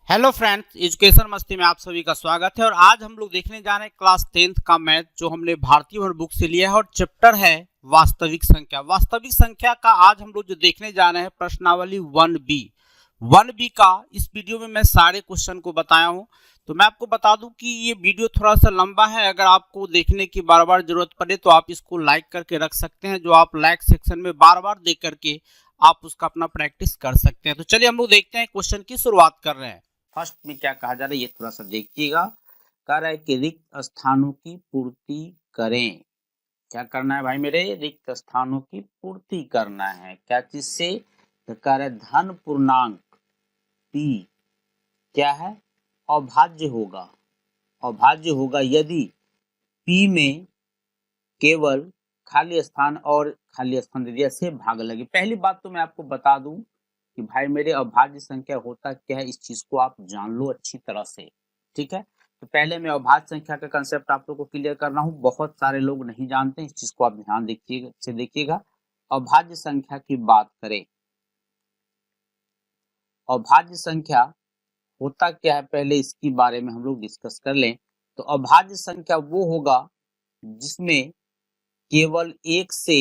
Hello friends, education मस्ती में आप सभी का स्वागत है। और आज हम लोग देखने जा रहे हैं क्लास 10th का मैथ जो हमने भारतीय भवन बुक से लिया है और चैप्टर है वास्तविक संख्या। वास्तविक संख्या का आज हम लोग जो देखने जा रहे हैं प्रश्नावली 1B का इस वीडियो में मैं सारे क्वेश्चन को बताया हूं। तो मैं आपको बता दूं कि ये वीडियो थोड़ा सा लंबा है, अगर आपको देखने की बार बार जरूरत पड़े तो आप इसको लाइक करके रख सकते हैं, जो आप लाइक सेक्शन में बार बार देख करके आप उसका अपना प्रैक्टिस कर सकते हैं। तो चलिए हम लोग देखते हैं, क्वेश्चन की शुरुआत कर रहे हैं। फर्स्ट में क्या कहा जा रहा है ये थोड़ा सा देखिएगा। कह रहा है कि रिक्त स्थानों की पूर्ति करें। क्या करना है भाई मेरे? रिक्त स्थानों की पूर्ति करना है। क्या चीज से? तो कह रहा है धन पूर्णांक p क्या है? अभाज्य होगा। अभाज्य होगा यदि p में केवल खाली स्थान और खाली स्थान दे दिया से भाग लगे। पहली बात तो मैं आपको बता दूं कि भाई मेरे अभाज्य संख्या होता क्या है, इस चीज को आप जान लो अच्छी तरह से। ठीक है, तो पहले मैं अभाज्य संख्या का कंसेप्ट आप लोगों को क्लियर कर रहा हूँ। बहुत सारे लोग नहीं जानते, इस चीज को आप ध्यान देखिएगा से देखिएगा। अभाज्य संख्या की बात करें, अभाज्य संख्या होता क्या है पहले इसके बारे में हम लोग डिस्कस कर लें। तो अभाज्य संख्या वो होगा जिसमें केवल एक से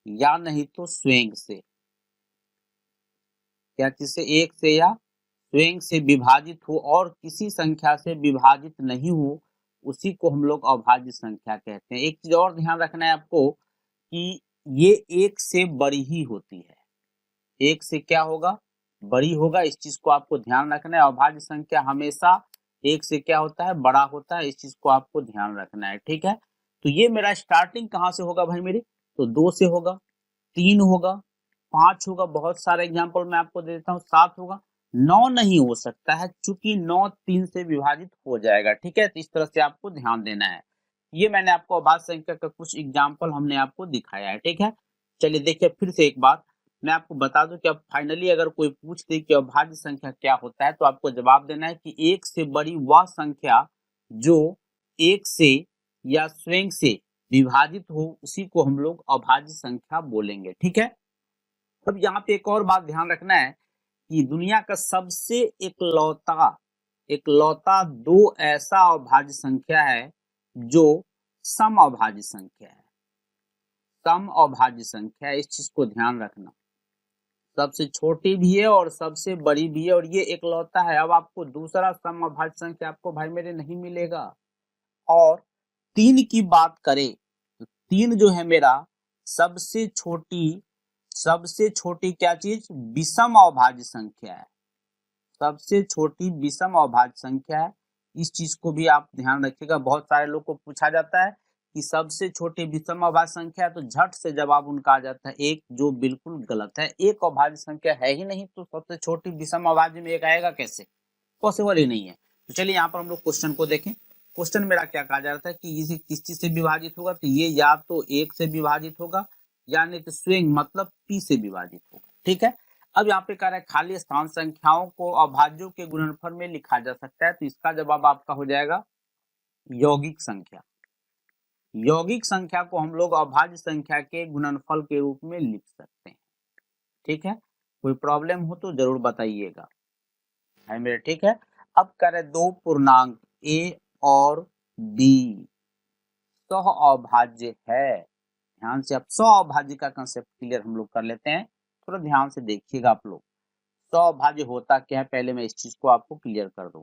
या नहीं तो स्वयं से, क्या चीज से? एक से या स्वयं से विभाजित हो और किसी संख्या से विभाजित नहीं हो, उसी को हम लोग अभाज्य संख्या कहते हैं। एक चीज और ध्यान रखना है आपको कि ये एक से बड़ी ही होती है। एक से क्या होगा? बड़ी होगा। इस चीज को आपको ध्यान रखना है। अभाज्य संख्या हमेशा एक से क्या होता है? बड़ा होता है। इस चीज को आपको ध्यान रखना है। ठीक है, तो ये मेरा स्टार्टिंग कहाँ से होगा भाई मेरे? तो 2 से होगा, 3 होगा, 5 होगा, बहुत सारे एग्जाम्पल मैं आपको दे देता हूँ, 7 होगा, 9 नहीं हो सकता है चूंकि 9 3 से विभाजित हो जाएगा। ठीक है, तो इस तरह से आपको ध्यान देना है। ये मैंने आपको अभाज्य संख्या का कुछ एग्जाम्पल हमने आपको दिखाया है। ठीक है, चलिए देखिए फिर से एक बात मैं आपको बता दूं कि अब फाइनली अगर कोई पूछ दे कि अभाज्य संख्या क्या होता है तो आपको जवाब देना है कि एक से बड़ी वह संख्या जो एक से या स्वयं से विभाजित हो, उसी को हम लोग अभाज्य संख्या बोलेंगे। ठीक है, अब यहाँ पे एक और बात ध्यान रखना है कि दुनिया का सबसे इकलौता दो ऐसा अभाज्य संख्या है जो सम अभाज्य संख्या है। सम अभाज्य संख्या, इस चीज को ध्यान रखना। सबसे छोटी भी है और सबसे बड़ी भी है और ये इकलौता है। अब आपको दूसरा सम अभाज्य संख्या आपको भाई मेरे नहीं मिलेगा। और 3 की बात करें तो 3 जो है मेरा सबसे छोटी क्या चीज? विषम अभाज्य संख्या है। सबसे छोटी विषम अभाज्य संख्या है। इस चीज को भी आप ध्यान रखिएगा। बहुत सारे लोग को पूछा जाता है कि सबसे छोटी विषम अभाज्य संख्या है तो झट से जवाब उनका आ जाता है एक, जो बिल्कुल गलत है। एक अभाज्य संख्या है ही नहीं तो सबसे छोटी विषम अभाज्य में एक आएगा कैसे? पॉसिबल ही नहीं है। तो चलिए यहाँ पर हम लोग क्वेश्चन को देखें। क्वेश्चन मेरा क्या कहा जा रहा था कि इसे किस चीज से विभाजित होगा? तो ये या तो एक से विभाजित होगा या नहीं तो स्वयं मतलब p से विभाजित होगा। ठीक है, अब यहाँ पे कह रहा है खाली स्थान संख्याओं को अभाज्यों के गुणनफल में लिखा जा सकता है। तो इसका जवाब आपका हो जाएगा यौगिक संख्या। यौगिक संख्या को हम लोग अभाज्य संख्या के गुणनफल के रूप में लिख सकते हैं। ठीक है, कोई प्रॉब्लम हो तो जरूर बताइएगा है मेरे। ठीक है, अब कह रहे दो पूर्णांक a और b सह अभाज्य है। ध्यान से अब सह अभाज्य का कंसेप्ट क्लियर हम लोग कर लेते हैं। थोड़ा ध्यान से देखिएगा आप लोग। सह अभाज्य होता क्या है पहले मैं इस चीज को आपको क्लियर कर दूं।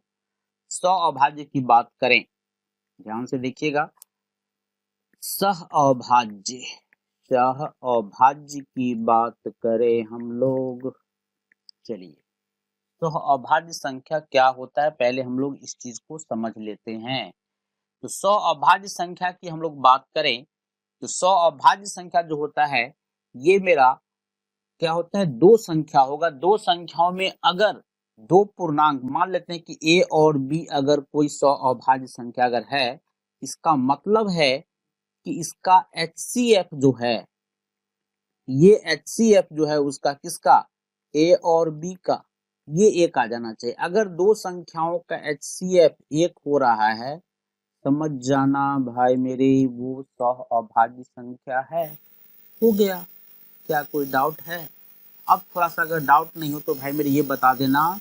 सह अभाज्य की बात करें, ध्यान से देखिएगा। सह अभाज्य, सह अभाज्य की बात करें हम लोग, चलिए तो अभाज्य संख्या क्या होता है पहले हम लोग इस चीज को समझ लेते हैं। तो सौ अभाज्य संख्या की हम लोग बात करें तो सौ अभाज्य संख्या जो होता है ये मेरा क्या होता है? दो संख्या होगा। दो संख्याओं में अगर दो पूर्णांक मान लेते हैं कि a और b, अगर कोई सौ अभाज्य संख्या अगर है, इसका मतलब है कि इसका HCF जो है, ये HCF जो है उसका किसका? a और b का, ये एक आ जाना चाहिए। अगर दो संख्याओं का HCF एक हो रहा है, समझ जाना भाई मेरे वो सह अभाज्य संख्या है। हो गया, क्या कोई डाउट है? अब थोड़ा सा अगर डाउट नहीं हो तो भाई मेरे ये बता देना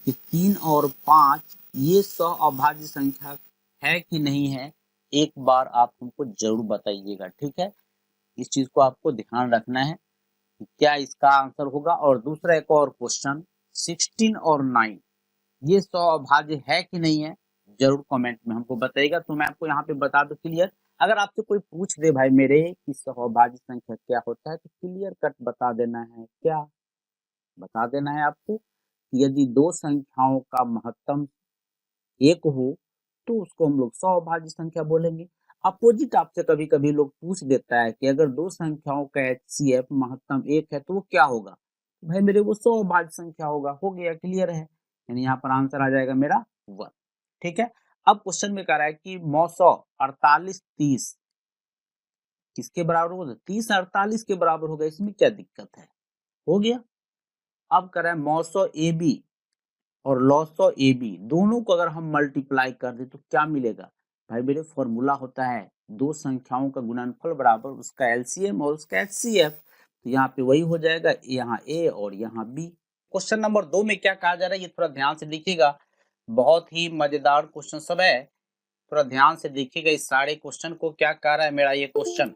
कि 3 और 5 ये 100 अभाज्य संख्या है कि नहीं है, एक बार आप हमको जरूर बताइएगा, ठीक है। इस चीज को आपको ध्यान रखना है कि क्या इसका आंसर होगा। और दूसरा एक और क्वेश्चन, 16 और 9 ये 100 अभाज्य है कि नहीं है, जरूर कमेंट में हमको बताइएगा। तो मैं आपको यहाँ पे बता दूं क्लियर, अगर आपसे कोई पूछ दे भाई मेरे कि 100 अभाज्य संख्या क्या होता है, तो क्लियर कट बता देना है, क्या बता देना है आपको कि यदि दो संख्याओं का महत्तम एक हो तो उसको हम लोग 100 अभाज्य संख्या बोलेंगे। अपोजिट आपसे कभी कभी लोग पूछ देता है कि अगर दो संख्याओं का HCF महत्तम एक है तो वो क्या होगा, भाई मेरे वो 100 अभाज्य संख्या होगा। हो गया, क्लियर है, यानी यहाँ पर आंसर आ जाएगा मेरा 1, ठीक है। अब क्वेश्चन में कह रहा है कि 900 48 30 किसके बराबर होगा, 30 48 के बराबर होगा, इसमें क्या दिक्कत है, हो गया। अब कह रहा है 900 AB और 900 AB दोनों को अगर हम मल्टीप्लाई कर दे तो क्या मिलेगा, भाई मेरे फॉर्मूला होता है दो संख्याओं का गुणनफल बराबर उसका LCM और उसका HCF। तो यहाँ पे वही हो जाएगा, यहाँ A और यहाँ B। क्वेश्चन नंबर 2 में क्या कहा जा रहा है, ये थोड़ा ध्यान से देखिएगा, बहुत ही मजेदार क्वेश्चन सब है, थोड़ा ध्यान से देखिएगा इस सारे क्वेश्चन को। क्या कह रहा है मेरा ये क्वेश्चन,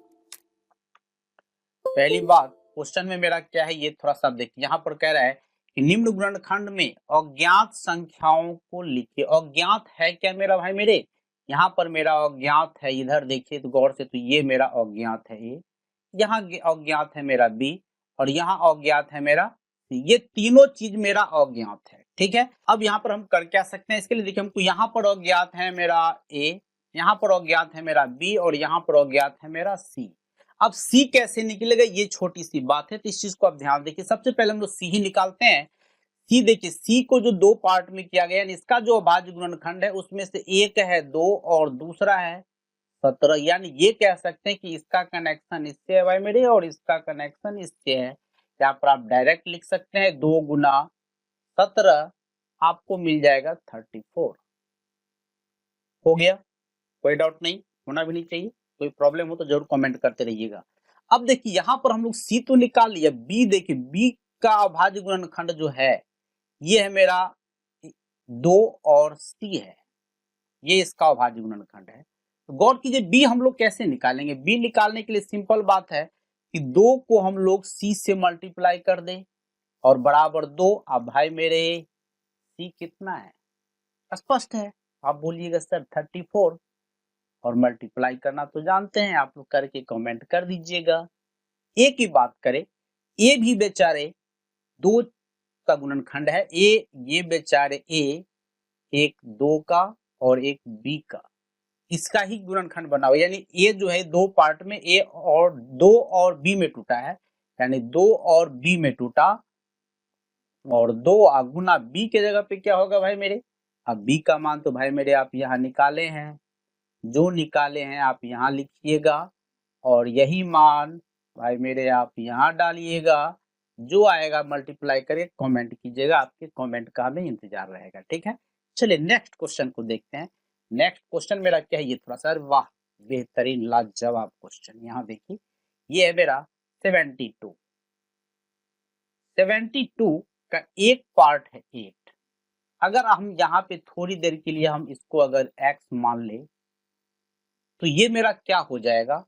पहली बात क्वेश्चन में मेरा क्या है ये थोड़ा सा देखिए। यहाँ पर कह रहा है कि निम्न गुणनखंड में अज्ञात संख्याओं को लिखिए। अज्ञात है क्या मेरा भाई मेरे, यहाँ पर मेरा अज्ञात है, इधर देखिए तो गौर से, तो ये मेरा अज्ञात है A, यहाँ अज्ञात है मेरा B और यहाँ अज्ञात है मेरा C। ये तीनों चीज मेरा अज्ञात है, ठीक है। अब यहाँ पर हम कर क्या सकते हैं, इसके लिए देखिए हमको यहाँ पर अज्ञात है मेरा A, यहाँ पर अज्ञात है मेरा B और यहाँ पर अज्ञात है मेरा C। अब C कैसे निकलेगा, ये छोटी सी बात है, तो इस चीज को आप ध्यान देखिए। सबसे पहले हम लोग C ही निकालते हैं। C देखिए, C को जो दो पार्ट में किया गया, इसका जो अभाज्य गुणनखंड है उसमें से एक है 2 और दूसरा है 17, यानी ये कह सकते हैं कि इसका कनेक्शन इससे है भाई मेरे और इसका कनेक्शन इससे है। यहाँ पर आप डायरेक्ट लिख सकते हैं 2 गुना 17 आपको मिल जाएगा 34। हो गया, कोई डाउट नहीं, होना भी नहीं चाहिए, कोई प्रॉब्लम हो तो जरूर कमेंट करते रहिएगा। अब देखिए यहाँ पर हम लोग C तो निकाल लिया, B देखिए B का अभाज्य गुणनखंड जो है ये है मेरा 2 और C है, ये इसका अभाज्य गुणनखंड है। तो गौर कीजिए B हम लोग कैसे निकालेंगे, B निकालने के लिए सिंपल बात है कि 2 को हम लोग C से मल्टीप्लाई कर दें और बराबर 2। अब भाई मेरे C कितना है, स्पष्ट है, आप बोलिएगा सर 34, और मल्टीप्लाई करना तो जानते हैं आप लोग, करके कमेंट कर दीजिएगा। ए की बात करें, ए भी बेचारे 2 का गुणनखंड है, ए ये बेचारे ए एक 2 का और एक बी का, इसका ही गुणनखंड बना हुआ, यानी ए जो है दो पार्ट में, ए और 2 और बी में टूटा है, यानी 2 और बी में टूटा और 2 गुना बी के जगह पे क्या होगा भाई मेरे। अब बी का मान तो भाई मेरे आप यहाँ निकाले हैं, जो निकाले हैं आप यहाँ लिखिएगा और यही मान भाई मेरे आप यहाँ डालिएगा, जो आएगा मल्टीप्लाई करके कमेंट कीजिएगा, आपके कमेंट का हमें इंतजार रहेगा, ठीक है। चलिए नेक्स्ट क्वेश्चन को देखते हैं। नेक्स्ट क्वेश्चन मेरा क्या है, ये थोड़ा सा वाह बेहतरीन लाजवाब क्वेश्चन, यहाँ देखिए ये है मेरा 72। 72 का एक पार्ट है 8। अगर हम यहाँ पे थोड़ी देर के लिए हम इसको अगर x मान ले तो ये मेरा क्या हो जाएगा,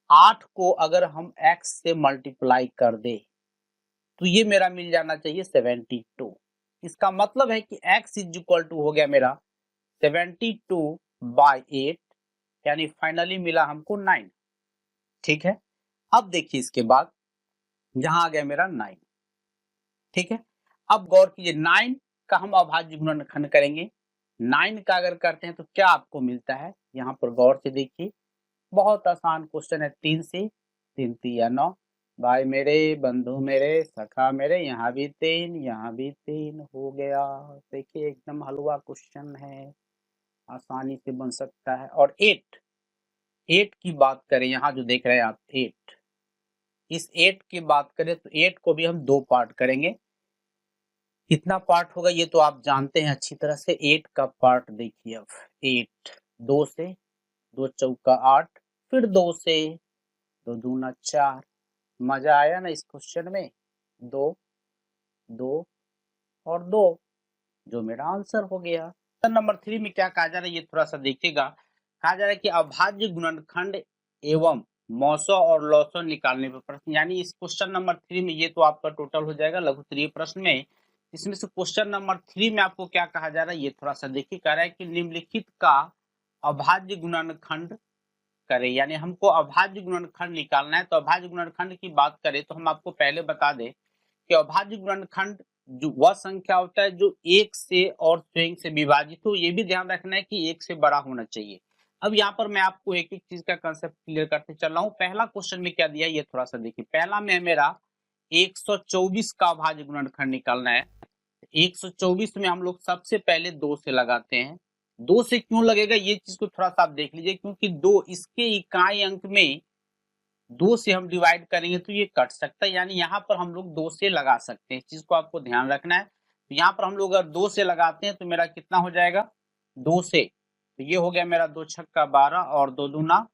8 को अगर हम x से मल्टीप्लाई कर दे तो ये मेरा मिल जाना चाहिए 72। इसका मतलब है कि x इज इक्वल टू हो गया मेरा 72/8, यानी फाइनली मिला हमको 9, ठीक है। अब देखिए इसके बाद यहां आ गया मेरा 9, ठीक है। अब गौर कीजिए 9 का हम अभाज्य गुणनखंड करेंगे, 9 का अगर करते हैं तो क्या आपको मिलता है, यहाँ पर गौर से देखिए, बहुत आसान क्वेश्चन है, 3 से 3 3 9, भाई मेरे बंधु मेरे सखा मेरे, यहाँ भी 3 यहाँ भी 3 हो गया। देखिए एकदम हलवा क्वेश्चन है, आसानी से बन सकता है। और 8 की बात करें, यहाँ जो देख रहे हैं आप 8, इस 8 की बात करें तो 8 को भी हम 2 पार्ट करेंगे। कितना पार्ट होगा ये तो आप जानते हैं अच्छी तरह से, 8 का पार्ट देखिए। अब 8 2 से, 2 चौका 8, फिर 2 से, 2 दूना 4, मजा आया ना इस क्वेश्चन में, 2 2 और 2, जो मेरा आंसर हो गया। क्वेश्चन नंबर 3 में क्या कहा जा रहा है ये थोड़ा सा देखिएगा। कहा जा रहा है कि अभाज्य गुणनखंड एवं मौसो और लौसो निकालने पर प्रश्न, यानी इस क्वेश्चन नंबर 3 में ये तो आपका टोटल हो जाएगा लघुत्तरीय प्रश्न में। इसमें से क्वेश्चन नंबर 3 में आपको क्या कहा जा रहा है ये थोड़ा सा देखिए। कह रहा है कि निम्नलिखित का अभाज्य गुणनखंड करें, यानी हमको अभाज्य गुणनखंड निकालना है। तो अभाज्य गुणनखंड की बात करें तो हम आपको पहले बता दें कि अभाज्य गुणनखंड जो वह संख्या होता है जो एक से और स्वयं से विभाजित हो। ये भी ध्यान रखना है कि एक से बड़ा होना चाहिए। अब यहाँ पर मैं आपको एक एक चीज का कंसेप्ट क्लियर करते चल रहा हूँ। पहला क्वेश्चन में क्या दिया ये थोड़ा सा देखिए। पहला में मेरा 124 का अभाज्य गुणनखंड निकालना है। 124 में हम लोग सबसे पहले 2 से लगाते हैं। 2 से क्यों लगेगा ये चीज को थोड़ा सा आप देख लीजिए, क्योंकि 2 इसके इकाई अंक में 2 से हम डिवाइड करेंगे तो ये कट सकता है, यानी यहाँ पर हम लोग 2 से लगा सकते हैं। इस चीज को आपको ध्यान रखना है। तो यहाँ पर हम लोग अगर 2 से लगाते हैं तो मेरा कितना हो जाएगा 2 से, तो ये हो गया मेरा 2 छक्का 12 और 2 दूना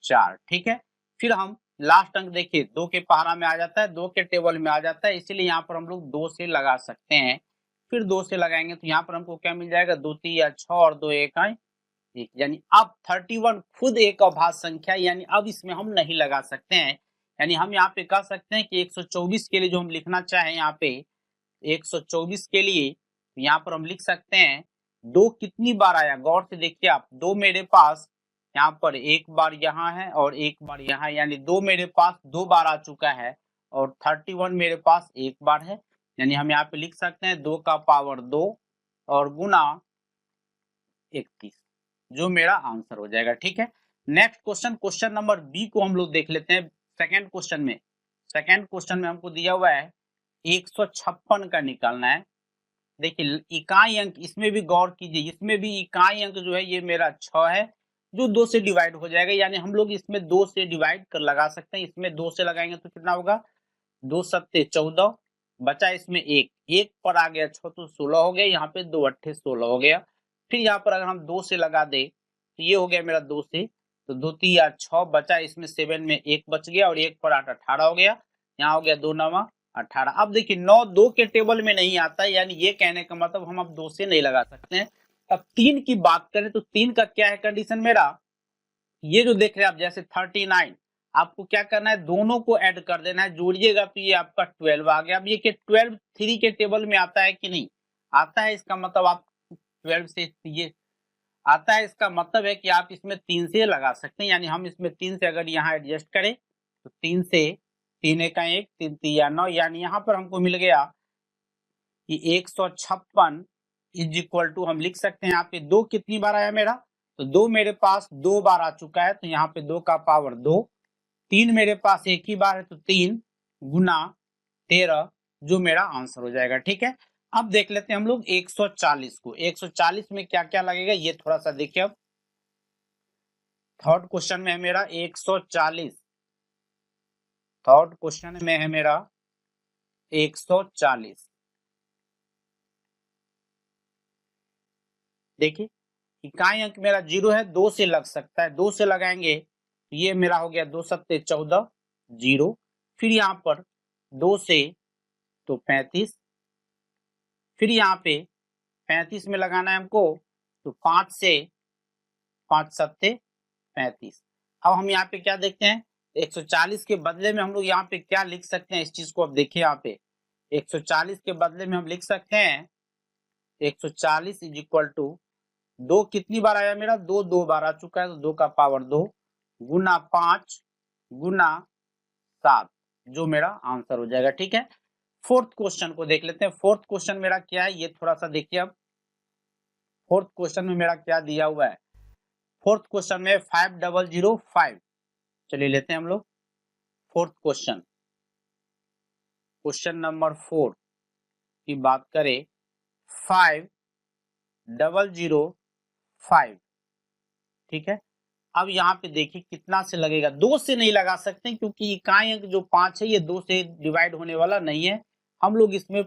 4। ठीक है, फिर हम लास्ट अंक देखिए 2 के पहाड़ा में आ जाता है, 2 के टेबल में आ जाता है, इसीलिए यहाँ पर हम लोग 2 से लगा सकते हैं। फिर 2 से लगाएंगे तो यहाँ पर हमको क्या मिल जाएगा 2 3 6 और 2 1 1, यानी अब 31 खुद एक अभाज्य संख्या, यानी अब इसमें हम नहीं लगा सकते हैं। यानी हम यहाँ पे कह सकते हैं कि 124 के लिए जो हम लिखना चाहें यहाँ पे 124 के लिए यहाँ पर हम लिख सकते हैं 2 कितनी बार आया, गौर से देखिए आप। 2 मेरे पास यहाँ पर एक बार यहाँ है और एक बार यहाँ, यानी 2 मेरे पास 2 बार आ चुका है और 31 मेरे पास एक बार है। यानी हम यहाँ पे लिख सकते हैं 2 का पावर 2 और गुना 31, जो मेरा आंसर हो जाएगा। ठीक है, next question, question number B को हम लोग देख लेते हैं। सेकंड क्वेश्चन में हमको दिया हुआ है 156 का निकालना है। देखिए इकाई अंक, इसमें भी गौर कीजिए, इसमें भी इकाई अंक जो है ये मेरा 6 है जो 2 से डिवाइड हो जाएगा, यानी हम लोग इसमें 2 से डिवाइड कर लगा सकते हैं। इसमें 2 से लगाएंगे तो कितना होगा 2 सत्ते 14, बचा इसमें एक पर आ गया 6 तो 16 हो गया, यहाँ पे 2 अट्ठे 16 हो गया। फिर यहाँ पर अगर हम 2 से लगा दे तो ये हो गया मेरा 2 से, तो 2 3 6, बचा इसमें 7 में 1 बच गया और 1 पर 8 18 हो गया, यहाँ हो गया 2 9 18। अब देखिए 9 2 के टेबल में नहीं आता है, यानी ये कहने का मतलब हम अब 2 से नहीं लगा सकते हैं। अब 3 की बात करें तो 3 का क्या है कंडीशन मेरा, ये जो देख रहे हैं आप जैसे 39, आपको क्या करना है दोनों को ऐड कर देना है, जोड़िएगा तो ये आपका 12 आ गया। अब ये 12 3 के टेबल में आता है कि नहीं आता है, इसका मतलब आप 12 से ये आता है, इसका मतलब है कि आप इसमें 3 से लगा सकते हैं। यानी हम इसमें 3 से अगर यहाँ एडजस्ट करें तो 3 से 3 1 1 3 3 9, यानी यहाँ पर हमको मिल गया कि 156 इज इक्वल टू, हम लिख सकते हैं यहाँ पे 2 कितनी बार आया मेरा, तो 2 मेरे पास 2 बार आ चुका है, तो यहाँ पे 2 का पावर 2, 3 मेरे पास एक ही बार है तो 3 गुना 13, जो मेरा आंसर हो जाएगा। ठीक है, अब देख लेते हैं हम लोग 140 को। 140 में क्या क्या लगेगा ये थोड़ा सा देखिए। अब थर्ड क्वेश्चन में है मेरा 140, थर्ड क्वेश्चन में है मेरा 140। देखिए इकाई अंक मेरा 0 है, 2 से लग सकता है, 2 से लगाएंगे तो ये मेरा हो गया 2 सत्ते 14 0, फिर यहाँ पर 2 से तो 35, फिर यहाँ पे 35 में लगाना है हमको तो 5 से 5 सत्ते 35। अब हम यहाँ पे क्या देखते हैं 140 के बदले में हम लोग यहाँ पे क्या लिख सकते हैं, इस चीज को अब देखिए। यहाँ पे 140 के बदले में हम लिख सकते हैं 140 इज इक्वल टू 2 कितनी बार आया मेरा 2 2 बार आ चुका है, तो 2 का पावर 2 गुना 5 गुना 7, जो मेरा आंसर हो जाएगा। ठीक है, फोर्थ क्वेश्चन को देख लेते हैं। फोर्थ क्वेश्चन मेरा क्या है ये थोड़ा सा देखिए। अब फोर्थ क्वेश्चन में मेरा क्या दिया हुआ है, फोर्थ क्वेश्चन में 5005, चलिए लेते हैं हम लोग फोर्थ क्वेश्चन। क्वेश्चन नंबर 4 की बात करें 5005, ठीक है। अब यहाँ पे देखिए कितना से लगेगा, 2 से नहीं लगा सकते क्योंकि इकाई अंक जो 5 है ये 2 से डिवाइड होने वाला नहीं है। हम लोग इसमें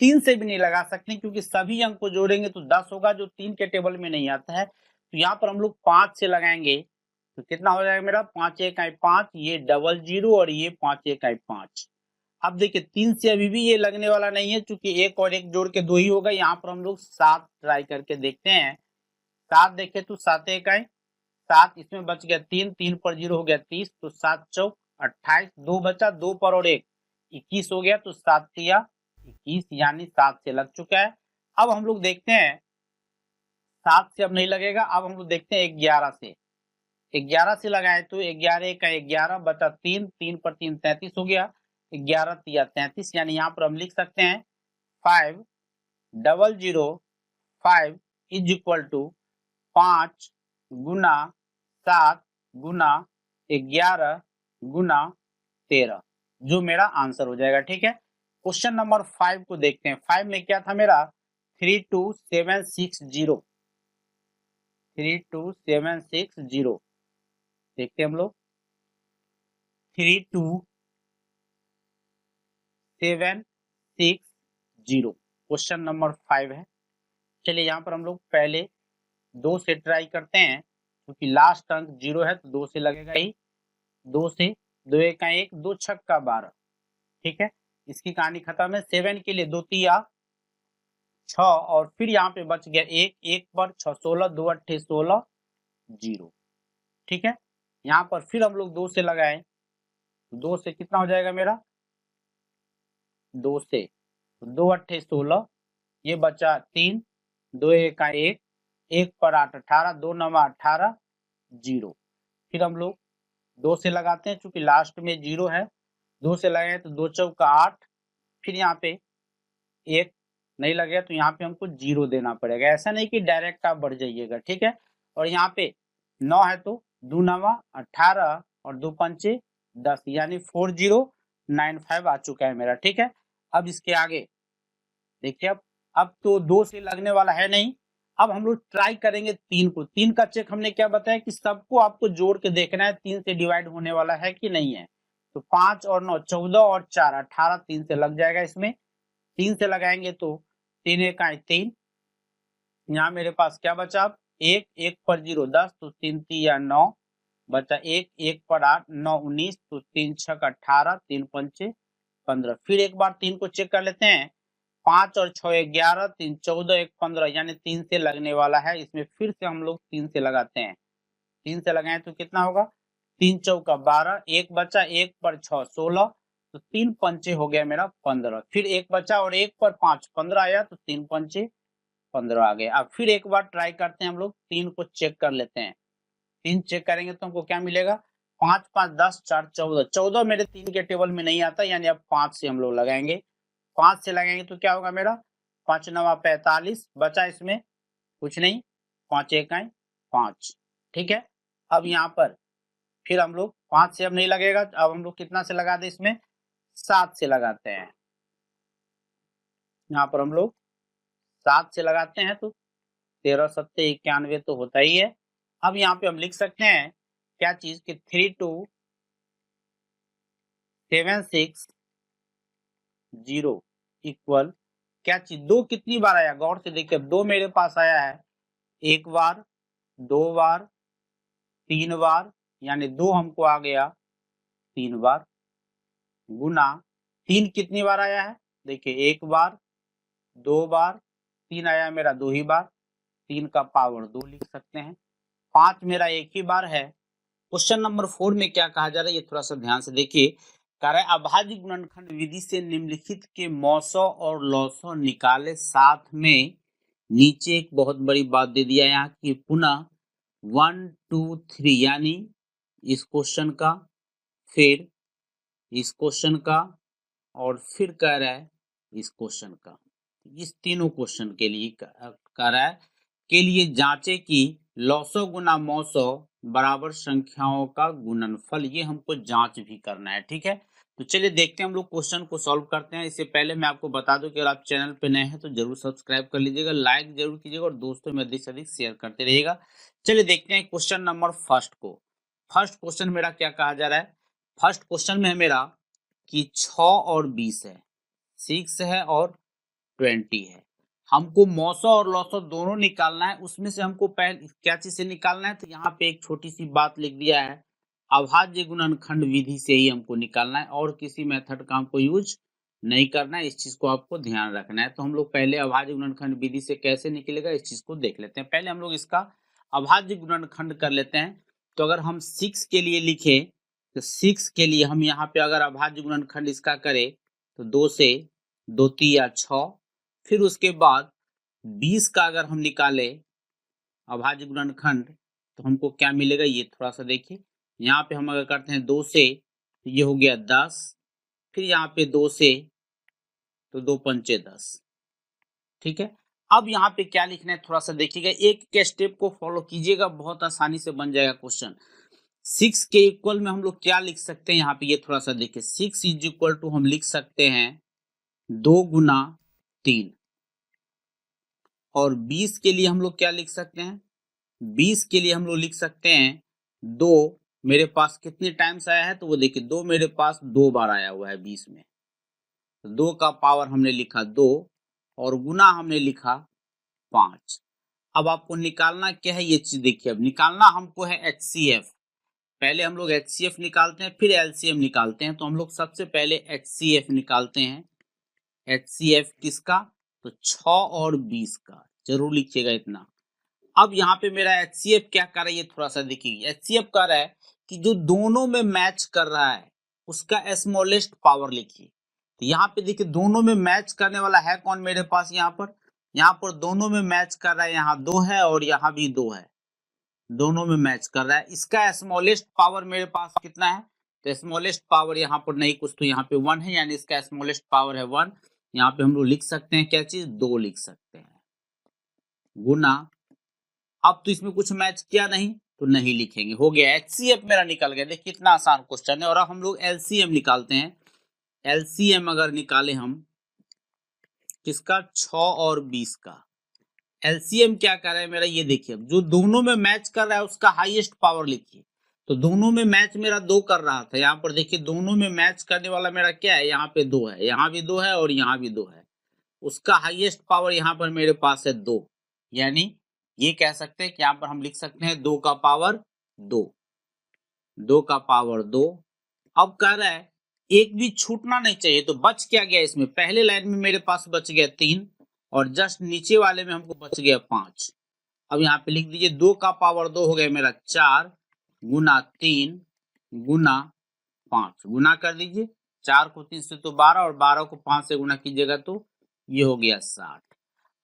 3 से भी नहीं लगा सकते क्योंकि सभी अंक को जोड़ेंगे तो 10 होगा, जो 3 के टेबल में नहीं आता है। तो यहाँ पर हम लोग 5 से लगाएंगे तो कितना हो जाएगा मेरा 5 1 5, ये 00 और ये 5 1 5। अब देखिए 3 से अभी भी ये लगने वाला नहीं है, क्योंकि 1 और 1 जोड़ के 2 ही होगा। यहाँ पर हम लोग 7 ट्राई करके देखते हैं। 7 देखे तो 7 1 आए 7, इसमें बच गया 3, 3 पर 0 हो गया 30, तो 7 चौक 28, 2 बचा, 2 पर और 1 21 हो गया, तो 7 तिया 21, यानी 7 से लग चुका है। अब हम लोग देखते हैं 7 से अब नहीं लगेगा, अब हम लोग देखते हैं 11 से। 11 से लगाए तो 11 का 11 बचा 3, 3 पर 3 33 हो गया, 11 तिया 33, यानी यहाँ पर हम लिख सकते हैं 5005 इज इक्वल टू 5 गुना 7 गुना 11 गुना 13, जो मेरा आंसर हो जाएगा। ठीक है, क्वेश्चन नंबर 5 को देखते हैं। 5 में क्या था मेरा 32760, 32760 देखते हैं हम लोग। 32760 क्वेश्चन नंबर 5 है। चलिए यहाँ पर हम लोग पहले 2 से ट्राई करते हैं, क्योंकि लास्ट अंक 0 है तो 2 से लगेगा ही। 2 से 2 1 का 1, 2 6 का 12। ठीक है, इसकी कहानी खत्म है। 7 के लिए 2 तिया 6, और फिर यहाँ पे बच गया 1, 1 पर 6 16, 2 8 16 0। ठीक है, यहाँ पर फिर हम लोग 2 से लगाए, 2 से कितना हो जाएगा मेरा 2 से 2 8 16, ये बचा 3, 2 1 का 1, 1 पर 8 18, 2 9 18 0। फिर हम लोग 2 से लगाते हैं, चूंकि लास्ट में 0 है। 2 से लगाए तो 2 चौका 8, फिर यहाँ पे 1 नहीं लगेगा तो यहाँ पे हमको 0 देना पड़ेगा। ऐसा नहीं कि डायरेक्ट आप बढ़ जाइएगा। ठीक है, और यहाँ पे 9 है तो 2 9 18 और 2 पंचे 10, यानी 4095 आ चुका है मेरा। ठीक है, अब इसके आगे देखिए, अब तो 2 से लगने वाला है नहीं। अब हम लोग ट्राई करेंगे 3 को। 3 का चेक हमने क्या बताया कि सबको आपको जोड़ के देखना है 3 से डिवाइड होने वाला है कि नहीं है। तो 5 और 9 14 और 4 18, 3 से लग जाएगा। इसमें 3 से लगाएंगे तो 3 1 का 3, यहाँ मेरे पास क्या बचा अब 1, 1 पर 0 10, तो 3 तिया 9 बचा 1, 1 पर 8 9 19, तो 3 6 18, 3 पंचे 15। फिर एक बार 3 को चेक कर लेते हैं। 5 और 6 11, 3 14 1 15, यानी 3 से लगने वाला है। इसमें फिर से हम लोग 3 से लगाते हैं। 3 से लगाए तो कितना होगा 3 चौका 12, 1 बचा, 1 पर 6 16, तो 3 पंचे हो गया मेरा 15। फिर 1 बचा और 1 पर 5 15 आया, तो 3 पंचे 15 आ गए। अब फिर एक बार ट्राई करते हैं हम लोग, 3 को चेक कर लेते हैं। 3 चेक करेंगे तो हमको क्या मिलेगा 5 5 10 4 14, 14 मेरे 3 के टेबल में नहीं आता, यानी अब 5 से हम लोग लगाएंगे। 5 से लगाएंगे तो क्या होगा मेरा 5 9 45, बचा इसमें कुछ नहीं, 5 1 5। ठीक है, अब यहाँ पर फिर हम लोग 5 से अब नहीं लगेगा, अब हम लोग कितना से लगा दे इसमें 7 से लगाते हैं। यहाँ पर हम लोग 7 से लगाते हैं तो 13 7 91 तो होता ही है। अब यहाँ पे हम लिख सकते हैं क्या चीज कि 32760 इक्वल क्या चीज 2 कितनी बार आया, गौर से देखिए 2 मेरे पास आया है 1 बार 2 बार 3 बार, यानी 2 हमको आ गया 3 बार, गुना 3 कितनी बार आया है देखिए 1 बार 2 बार, 3 आया मेरा 2 ही बार, 3 का पावर 2 लिख सकते हैं। 5 मेरा 1 ही बार है। क्वेश्चन नंबर 4 में क्या कहा जा रहा है, ये थोड़ा सा ध्यान से देखिए। कह रहा है अभाज्य गुणनखंड विधि से निम्नलिखित के मौसौ और लौसौ निकाले, साथ में नीचे एक बहुत बड़ी बात दे दिया यहाँ कि पुनः 1 2 3, यानी इस क्वेश्चन का, फिर इस क्वेश्चन का, और फिर कह रहा है इस क्वेश्चन का। इस तीनों क्वेश्चन के लिए कह रहा है के लिए जांचे कि लौसौ गुना मौसौ बराबर संख्याओं का गुणनफल, ये हमको जांच भी करना है। ठीक है, तो चलिए देखते हैं हम लोग क्वेश्चन को सॉल्व करते हैं। इससे पहले मैं आपको बता दूं कि अगर आप चैनल पे नए हैं तो जरूर सब्सक्राइब कर लीजिएगा, लाइक जरूर कीजिएगा और दोस्तों में अधिक से अधिक शेयर करते रहिएगा। चलिए देखते हैं क्वेश्चन नंबर फर्स्ट को। फर्स्ट क्वेश्चन मेरा क्या कहा जा रहा है, फर्स्ट क्वेश्चन में है मेरा कि 6 और 20 है, 6 है और 20 है। हमको मौसौ और लौसौ दोनों निकालना है। उसमें से हमको पहले क्या चीज से निकालना है, तो यहाँ पे एक छोटी सी बात लिख दिया है अभाज्य गुणनखंड विधि से ही हमको निकालना है और किसी मेथड का हमको यूज नहीं करना है। इस चीज को आपको ध्यान रखना है। तो हम लोग पहले अभाज्य गुणनखंड विधि से कैसे निकलेगा इस चीज को देख लेते हैं। पहले हम लोग इसका अभाज्य गुणनखंड कर लेते हैं। तो अगर हम 6 के लिए लिखे तो 6 के लिए हम यहाँ पे अगर अभाज्य गुणनखंड इसका करें तो 2 से 2 तिया 6, फिर उसके बाद 20 का अगर हम निकाले अभाज्य गुणनखंड तो हमको क्या मिलेगा ये थोड़ा सा देखिए। यहाँ पे हम अगर करते हैं 2 से तो ये हो गया 10, फिर यहाँ पे 2 से तो 2 पंचे 10। ठीक है, अब यहाँ पे क्या लिखना है थोड़ा सा देखिएगा, एक के स्टेप को फॉलो कीजिएगा, बहुत आसानी से बन जाएगा क्वेश्चन। 6 के इक्वल में हम लोग क्या लिख सकते हैं यहाँ पे ये थोड़ा सा देखिए। 6 इज इक्वल टू हम लिख सकते हैं 2 गुना 3, और 20 के लिए हम लोग क्या लिख सकते हैं, 20 के लिए हम लोग लिख सकते हैं 2, मेरे पास कितने टाइम्स आया है तो वो देखिए 2 मेरे पास 2 बार आया हुआ है 20 में, तो 2 का पावर हमने लिखा 2 और गुना हमने लिखा 5। अब आपको निकालना क्या है ये चीज देखिए। अब निकालना हमको है HCF। पहले हम लोग HCF निकालते हैं फिर LCM निकालते हैं। तो हम लोग सबसे पहले HCF निकालते हैं। HCF किसका, तो 6 और 20 का, जरूर लिखिएगा इतना। अब यहाँ पे मेरा HCF क्या कर रहा है ये थोड़ा सा देखिए। HCF कर रहा है कि जो दोनों में मैच कर रहा है उसका स्मॉलेस्ट पावर लिखिए। तो यहाँ पे देखिए दोनों में मैच करने वाला है कौन मेरे पास, यहाँ पर दोनों में मैच कर रहा है, यहाँ 2 है और यहाँ भी 2 है, दोनों में मैच कर रहा है। इसका स्मॉलेस्ट पावर मेरे पास कितना है, तो स्मॉलेस्ट पावर यहाँ पर नहीं कुछ, तो यहाँ पे 1 है, यानी इसका स्मॉलेस्ट पावर है 1। यहाँ पे हम लोग लिख सकते हैं क्या चीज, 2 लिख सकते हैं, गुना, अब तो इसमें कुछ मैच किया नहीं तो नहीं लिखेंगे, हो गया। HCF मेरा निकल गया। देखिए कितना आसान क्वेश्चन है। और अब हम लोग LCM निकालते हैं। LCM अगर निकाले हम किसका, 6 और 20 का, LCM क्या कर रहा है मेरा ये देखिए। जो दोनों में मैच कर रहा है उसका हाईएस्ट पावर लिखिए। तो दोनों में मैच मेरा 2 कर रहा था, यहाँ पर देखिए दोनों में मैच करने वाला मेरा क्या है, यहाँ पे 2 है, यहाँ भी 2 है और यहाँ भी 2 है, उसका हाईएस्ट पावर यहाँ पर मेरे पास है 2। यानी ये कह सकते हैं कि यहाँ पर हम लिख सकते हैं 2 का पावर 2, 2 का पावर 2। अब कह रहा है एक भी छूटना नहीं चाहिए, तो बच क्या गया इसमें, पहले लाइन में मेरे पास बच गया 3 और जस्ट नीचे वाले में हमको बच गया 5। अब यहाँ पे लिख दीजिए 2 का पावर 2 हो गया मेरा 4 गुना 3 गुना 5, गुना कर दीजिए। 4 को 3 से तो 12 और 12 को 5 से गुना कीजिएगा तो ये हो गया 60।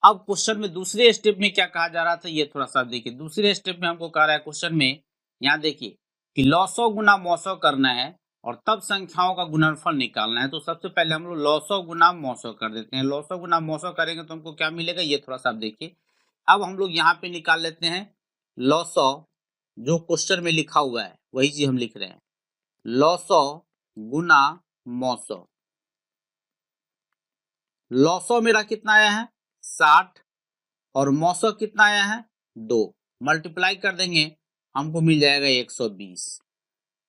अब क्वेश्चन में दूसरे स्टेप में क्या कहा जा रहा था ये थोड़ा सा देखिए। दूसरे स्टेप में हमको कह रहा है क्वेश्चन में, यहाँ देखिए कि लॉसो गुना मौसो करना है और तब संख्याओं का गुणनफल निकालना है। तो सबसे पहले हम लोग लॉसो गुना मौसो कर देते हैं। लॉसो गुना मौसो करेंगे तो हमको क्या मिलेगा ये थोड़ा सा आप देखिए। अब हम लोग यहाँ पे निकाल लेते हैं लॉसो, जो क्वेश्चन में लिखा हुआ है वही चीज हम लिख रहे हैं, लॉसो गुना मौसो। लॉसो मेरा कितना आया है 60 और मौसो कितना आया है 2, मल्टीप्लाई कर देंगे हमको मिल जाएगा 120।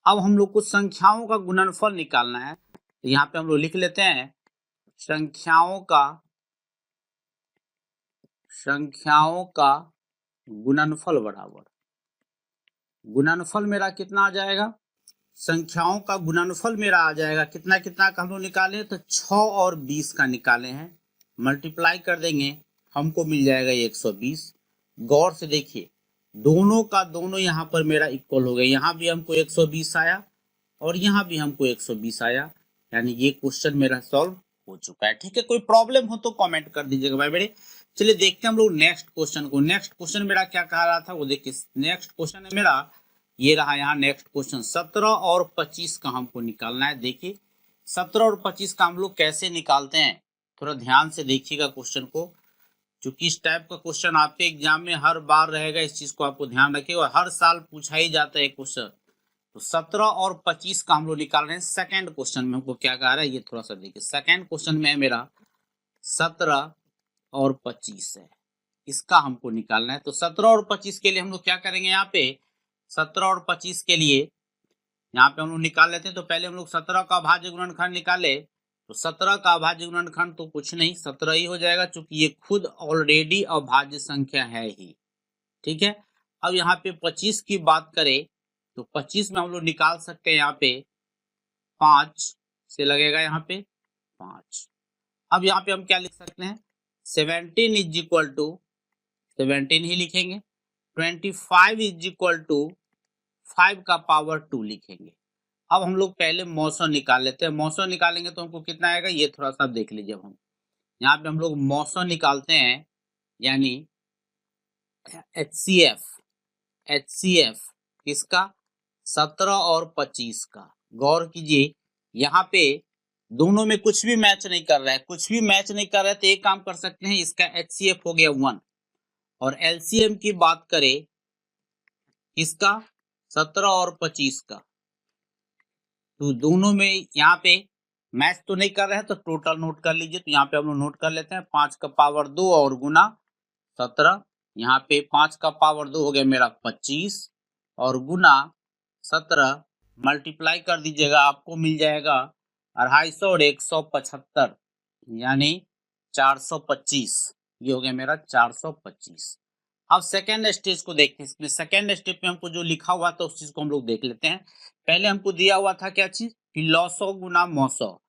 अब हम लोग को संख्याओं का गुणनफल निकालना है। तो यहाँ पे हम लोग लिख लेते हैं संख्याओं का गुणनफल बराबर, गुणनफल मेरा कितना आ जाएगा, संख्याओं का गुणनफल मेरा आ जाएगा कितना कितना का हम लोग निकाले, तो 6 और 20 का निकाले हैं, मल्टीप्लाई कर देंगे हमको मिल जाएगा 120। गौर से देखिए दोनों का दोनों यहाँ पर मेरा इक्वल हो गया, यहाँ भी हमको 120 आया और यहाँ भी हमको 120 आया, यानी ये क्वेश्चन मेरा सॉल्व हो चुका है। ठीक है, कोई प्रॉब्लम हो तो कमेंट कर दीजिएगा भाई मेरे। चलिए देखते हैं हम लोग नेक्स्ट क्वेश्चन को। नेक्स्ट क्वेश्चन मेरा क्या कह रहा था वो देखिए। नेक्स्ट क्वेश्चन है मेरा ये रहा, यहाँ नेक्स्ट क्वेश्चन 17 और 25 का हमको निकालना है। देखिए 17 और 25 का हम लोग कैसे निकालते हैं, थोड़ा ध्यान से देखिएगा क्वेश्चन को, क्योंकि इस टाइप का क्वेश्चन आपके एग्जाम में हर बार रहेगा, इस चीज को आपको ध्यान रखिएगा और हर साल पूछा ही जाता है क्वेश्चन। तो 17 और 25 का हम लोग निकाल रहे हैं। सेकंड क्वेश्चन में हमको क्या कह रहा है ये थोड़ा सा देखिए। सेकंड क्वेश्चन में मेरा 17 और 25 है, इसका हमको निकालना है। तो 17 और 25 के लिए हम लोग क्या करेंगे, यहाँ पे 17 और 25 के लिए यहाँ पे हम लोग निकाल लेते हैं। तो पहले हम लोग 17 का अभाज्य गुणनखंड निकाले, तो 17 का अभाज्य गुणनखंड तो कुछ नहीं 17 ही हो जाएगा, क्योंकि ये खुद ऑलरेडी अभाज्य संख्या है ही। ठीक है, अब यहाँ पे 25 की बात करें तो 25 में हम लोग निकाल सकते हैं यहाँ पे 5 से लगेगा यहाँ पे 5। अब यहाँ पे हम क्या लिख सकते हैं 17 इज इक्वल टू 17 ही लिखेंगे, 25 इज इक्वल टू 5 का पावर 2 लिखेंगे। अब हम लोग पहले मौसम निकाल लेते हैं। मौसम निकालेंगे तो हमको कितना आएगा ये थोड़ा सा देख लीजिए। अब हम यहाँ पे हम लोग मौसम निकालते हैं, यानी HCF किसका 17 और 25 का। गौर कीजिए यहाँ पे दोनों में कुछ भी मैच नहीं कर रहा है, कुछ भी मैच नहीं कर रहा है तो एक काम कर सकते हैं, इसका HCF हो गया 1 और LCM की बात करें किसका 17 और 25 का, तो दोनों में यहाँ पे मैच तो नहीं कर रहे हैं तो टोटल नोट कर लीजिए। तो यहाँ पे हम लोग नोट कर लेते हैं 5 का पावर 2 और गुना 17, यहाँ पे 5 का पावर 2 हो गया मेरा 25 और गुना 17 मल्टीप्लाई कर दीजिएगा, आपको मिल जाएगा 250 और 175 यानी 425। ये हो गया मेरा 425। अब सेकेंड स्टेज को देखते हैं। इसमें सेकेंड स्टेप में हमको जो लिखा हुआ था उस चीज को हम लोग देख लेते हैं। पहले हमको दिया हुआ था क्या चीज कि लॉसो गुना मौसो,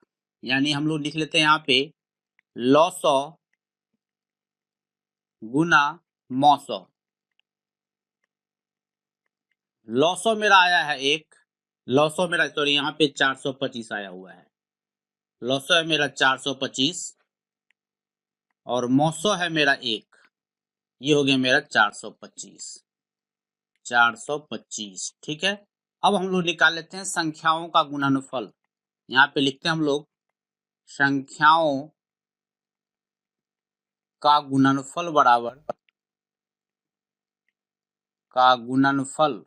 यानी हम लोग लिख लेते हैं यहाँ पे लॉसो गुना मौसो। लॉसो मेरा आया है 1, लॉसो मेरा सॉरी यहाँ पे 425 आया हुआ है। लॉसो है मेरा 425 और मौसो है मेरा 1, ये हो गया मेरा 425। ठीक है। अब हम लोग निकाल लेते हैं संख्याओं का गुणनफल। यहाँ पे लिखते हैं हम लोग संख्याओं का गुणनफल बराबर का गुणनफल।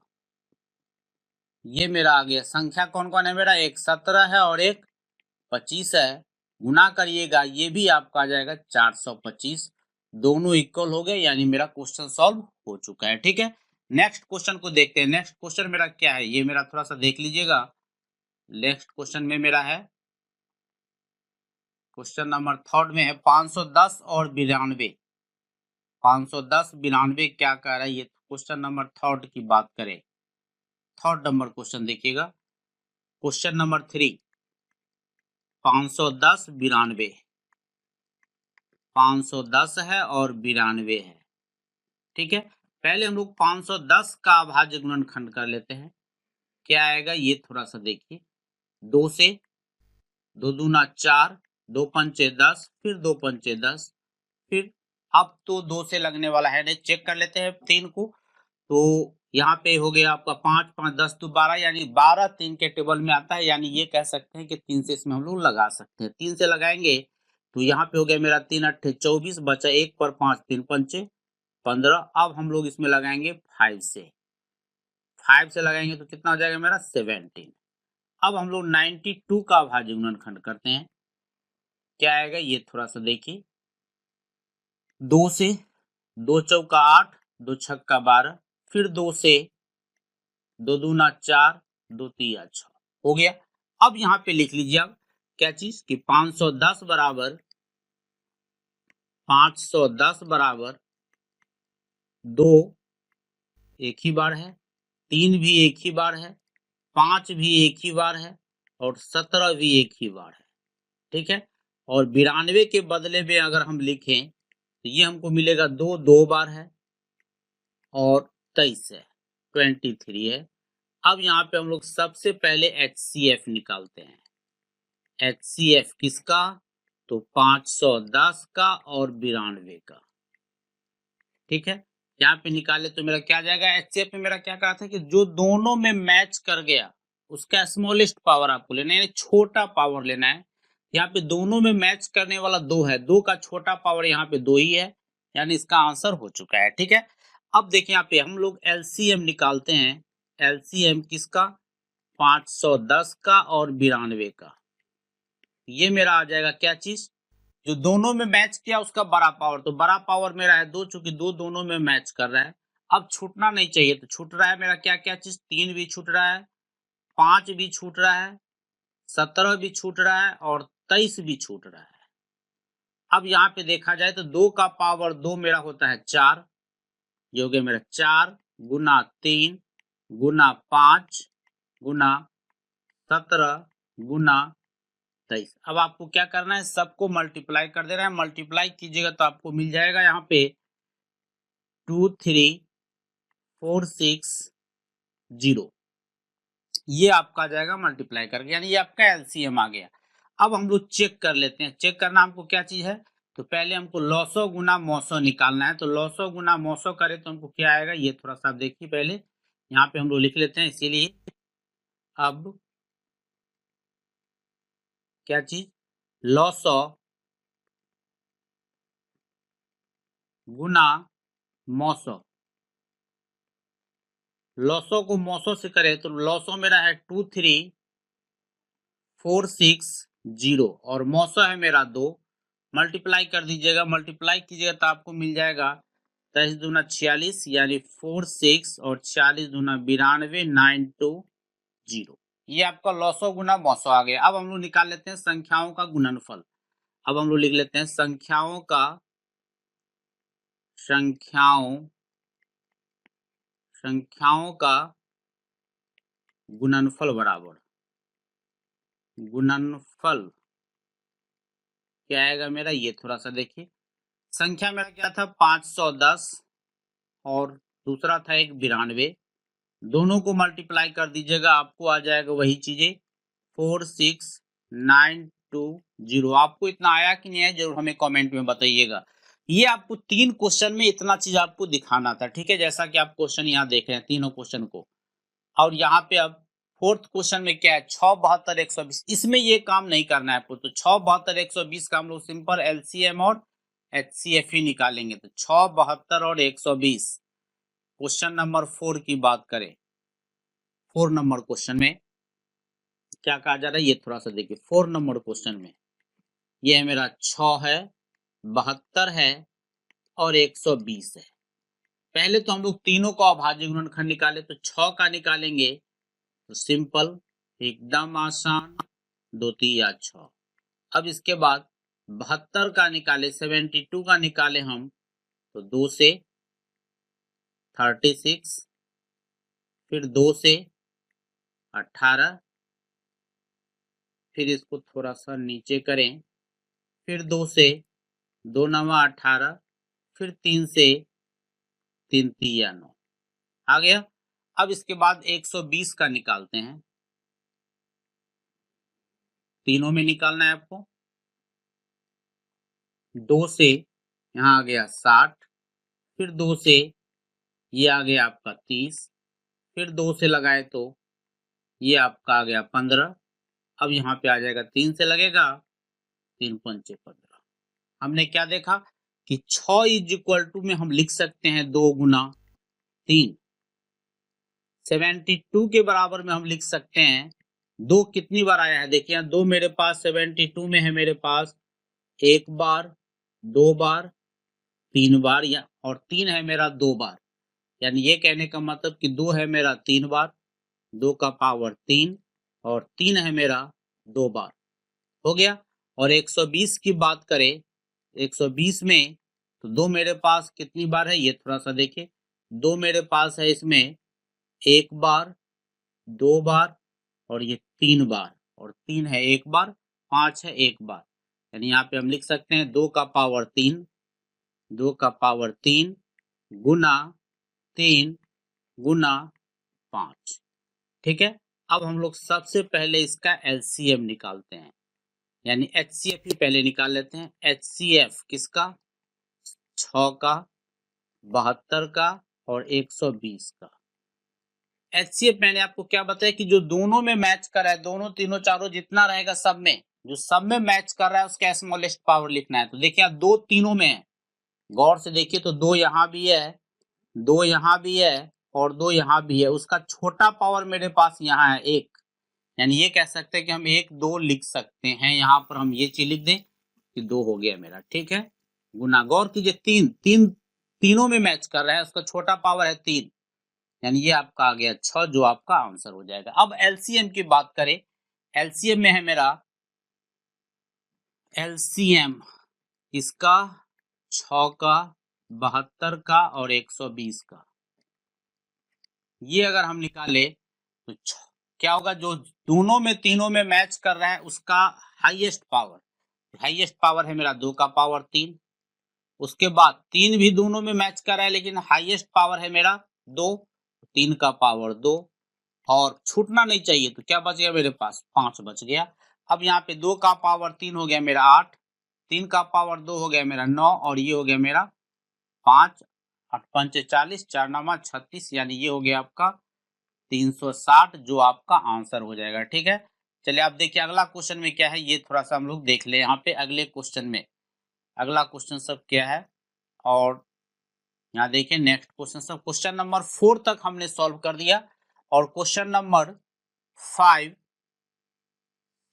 ये मेरा आ गया। संख्या कौन कौन है मेरा, एक 17 है और एक 25 है। गुना करिएगा ये भी आपका आ जाएगा 425। दोनों इक्वल हो गए, यानी मेरा क्वेश्चन सॉल्व हो चुका है। ठीक है, नेक्स्ट क्वेश्चन को देखते हैं। नेक्स्ट क्वेश्चन मेरा क्या है, ये मेरा थोड़ा सा देख लीजिएगा। नेक्स्ट क्वेश्चन में मेरा है क्वेश्चन नंबर 3 में है 510 और 92। 510 92 क्या कह रहा है, ये क्वेश्चन नंबर 3 की बात करें। 3 नंबर क्वेश्चन देखिएगा, क्वेश्चन नंबर 3 510 92। 510 है और 92 है। ठीक है, पहले हम लोग 510 का अभाज्य गुणनखंड कर लेते हैं। क्या आएगा ये थोड़ा सा देखिए। 2 से 2 दूना 4, 2 पंचे 10, फिर 2 पंचे 10, फिर अब तो 2 से लगने वाला है नहीं, चेक कर लेते हैं 3 को। तो यहाँ पे हो गया आपका 5 5 10 तो 12, यानी 12 3 के टेबल में आता है, यानी ये कह सकते हैं कि 3 से इसमें हम लोग लगा सकते हैं। 3 से लगाएंगे तो यहाँ पे हो गया मेरा 3 8 24, बचा 1 पर 5 3 पंचे 15। अब हम लोग इसमें लगाएंगे 5 से, 5 से लगाएंगे तो कितना हो जाएगा मेरा 17। अब हम लोग 92 का अभाज्य गुणनखंड करते हैं। क्या आएगा ये थोड़ा सा देखिए। 2 से 2 चौका 8, 2 छक्का 12, फिर 2 से 2 दूना 4, 2 तिया 6 हो गया। अब यहाँ पे लिख लीजिए अब क्या चीज कि 510 बराबर 2 एक ही बार है, 3 भी एक ही बार है, 5 भी एक ही बार है और 17 भी एक ही बार है। ठीक है, और 92 के बदले में अगर हम लिखें तो ये हमको मिलेगा 2 2 बार है और 23 है, 23 है। अब यहाँ पे हम लोग सबसे पहले HCF निकालते हैं। HCF किसका, तो 510 का और 92 का। ठीक है, यहाँ पे निकाले तो मेरा क्या जाएगा, HCF में मेरा क्या कहा था कि जो दोनों में मैच कर गया उसका स्मॉलेस्ट पावर आपको लेना है, यानी छोटा पावर लेना है। यहाँ पे दोनों में मैच करने वाला 2 है, 2 का छोटा पावर यहाँ पे 2 ही है, यानी इसका आंसर हो चुका है। ठीक है, अब देखिए यहाँ पे हम लोग LCM निकालते हैं। LCM किसका, 510 का और 92 का। ये मेरा आ जाएगा क्या चीज, जो दोनों में मैच किया उसका बड़ा पावर। तो बड़ा पावर मेरा है 2, चूंकि 2 दोनों में मैच कर रहा है। अब छूटना नहीं चाहिए तो छूट रहा है मेरा क्या क्या चीज, 3 भी छूट रहा है, 5 भी छूट रहा है, 17 भी छूट रहा है और 23 भी छूट रहा है। अब यहाँ पे देखा जाए तो 2 का पावर 2 मेरा होता है 4, ये हो गया मेरा 4 गुना 3 गुना 5 गुना 17 गुना 23। अब आपको क्या करना है, सबको मल्टीप्लाई कर देना है। मल्टीप्लाई कीजिएगा तो आपको मिल जाएगा यहाँ पे 23460। ये आपका आ जाएगा मल्टीप्लाई करके, यानी ये आपका एलसीएम आ गया। अब हम लोग चेक कर लेते हैं। चेक करना हमको क्या चीज है, तो पहले हमको लॉसो गुना मौसो निकालना है। तो लॉसो गुना मौसो करे तो हमको क्या आएगा, ये थोड़ा सा आप देखिए पहले, यहाँ पे हम लोग लिख लेते हैं। इसीलिए अब क्या चीज, लॉसो गुना मौसो। लॉसो को मौसो से करे तो लॉसो मेरा है 23460 और मौसो है मेरा 2। मल्टीप्लाई कर दीजिएगा, मल्टीप्लाई कीजिएगा तो आपको मिल जाएगा 23 दूना 46, यानी 46 और 40 दूना 92, 920। ये आपका लॉसो गुना मौसो आ गया। अब हम लोग निकाल लेते हैं संख्याओं का गुणनफल। अब हम लोग लिख लेते हैं संख्याओं का गुणनफल बराबर गुणनफल क्या आएगा मेरा, ये थोड़ा सा देखिए। संख्या मेरा क्या था 510 और दूसरा था एक 92। दोनों को मल्टीप्लाई कर दीजिएगा, आपको आ जाएगा वही चीजें 46920। आपको इतना आया कि नहीं आया, जरूर हमें कमेंट में बताइएगा। ये आपको 3 क्वेश्चन में इतना चीज आपको दिखाना था, ठीक है। जैसा कि आप क्वेश्चन यहाँ देख रहे हैं तीनों क्वेश्चन को। और यहाँ पे अब 4th क्वेश्चन में क्या है, 6 72 120। इसमें ये काम नहीं करना है आपको। तो 6 72 120 का हम लोग सिंपल एलसीएम और एचसीएफ ही निकालेंगे। तो 6 72 और 120। क्वेश्चन नंबर 4 की बात करें, 4 नंबर क्वेश्चन में क्या कहा जा रहा है, ये थोड़ा सा देखिए। 4 नंबर क्वेश्चन में ये है मेरा 6 है, 72 है और 120 है। पहले तो हम लोग तीनों का अभाज्य गुणनखंड निकाले। तो 6 का निकालेंगे तो सिंपल, एकदम आसान, 2 तिया 6। अब इसके बाद 72 का निकाले, 72 का निकाले हम तो 2 से 36, फिर 2 से 18, फिर इसको थोड़ा सा नीचे करें, फिर 2 से 2 नवा 18, फिर 3 से 3 तिया 9 आ गया। अब इसके बाद 120 का निकालते हैं। तीनों में निकालना है आपको। 2 से यहाँ आ गया 60, फिर 2 से ये आ गया आपका 30, फिर 2 से लगाए तो ये आपका आ गया 15। अब यहाँ पे आ जाएगा 3 से लगेगा, 3 पंचे 15। हमने क्या देखा कि 6 इज इक्वल टू में हम लिख सकते हैं 2 गुना 3। 72 के बराबर में हम लिख सकते हैं 2 कितनी बार आया है, देखिए 2 मेरे पास 72 में है, मेरे पास 1 बार, 2 बार, 3 बार, या और 3 है मेरा 2 बार। यानी ये कहने का मतलब कि 2 है मेरा 3 बार, 2 का पावर 3, और 3 है मेरा 2 बार। हो गया। और 120 की बात करें, 120 में तो 2 मेरे पास कितनी बार है, ये थोड़ा सा देखिए। 2 मेरे पास है इसमें 1 बार, 2 बार और ये 3 बार, और 3 है 1 बार, 5 है 1 बार। यानी यहाँ पे हम लिख सकते हैं 2 का पावर 3, 2 का पावर 3 गुना 3 गुना 5। ठीक है। अब हम लोग सबसे पहले इसका एलसीएम निकालते हैं, यानी एचसीएफ ही पहले निकाल लेते हैं। एचसीएफ किसका, 6 का, 72 का और 120 का। एचसीएफ मैंने आपको क्या बताया कि जो दोनों में मैच कर रहा है, दोनों तीनों चारों जितना रहेगा सब में, जो सब में मैच कर रहा है उसका स्मॉलेस्ट पावर लिखना है। तो देखिए 2 तीनों में है, गौर से देखिए तो 2 यहाँ भी है, 2 यहाँ भी है और 2 यहाँ भी है। उसका छोटा पावर मेरे पास यहाँ है 1, यानी ये कह सकते हैं कि हम 1 2 लिख सकते हैं। यहाँ पर हम ये चीज लिख दें कि 2 हो गया मेरा, ठीक है। गुना, गौर कीजिए 3 तीनों में मैच कर रहा है, उसका छोटा पावर है 3, यानी ये आपका आ गया 6, जो आपका आंसर हो जाएगा। अब एलसीएम की बात करें, एलसीएम में है मेरा, एलसीएम इसका 6 का, 72 का और 120 का। ये अगर हम निकाले तो क्या होगा, जो दोनों में तीनों में मैच कर रहा है उसका हाईएस्ट पावर है मेरा 2 का पावर 3। उसके बाद 3 भी दोनों में मैच कर रहा है लेकिन हाईएस्ट पावर है मेरा 2, 3 का पावर 2, और छूटना नहीं चाहिए तो क्या बच गया मेरे पास 5 बच गया। अब यहाँ पे 2 का पावर 3 हो गया मेरा 8, 3 का पावर 2 हो गया मेरा 9, और ये हो गया मेरा 5, 8 पंचे 40, 4 9 36, यानी ये हो गया आपका 360, जो आपका आंसर हो जाएगा। ठीक है, चलिए आप देखिए अगला क्वेश्चन में क्या है, ये थोड़ा सा हम लोग देख ले यहाँ पे अगले क्वेश्चन में। अगला क्वेश्चन सब क्या है, और यहाँ देखिए नेक्स्ट क्वेश्चन सब, क्वेश्चन नंबर 4 तक हमने सॉल्व कर दिया, और क्वेश्चन नंबर 5,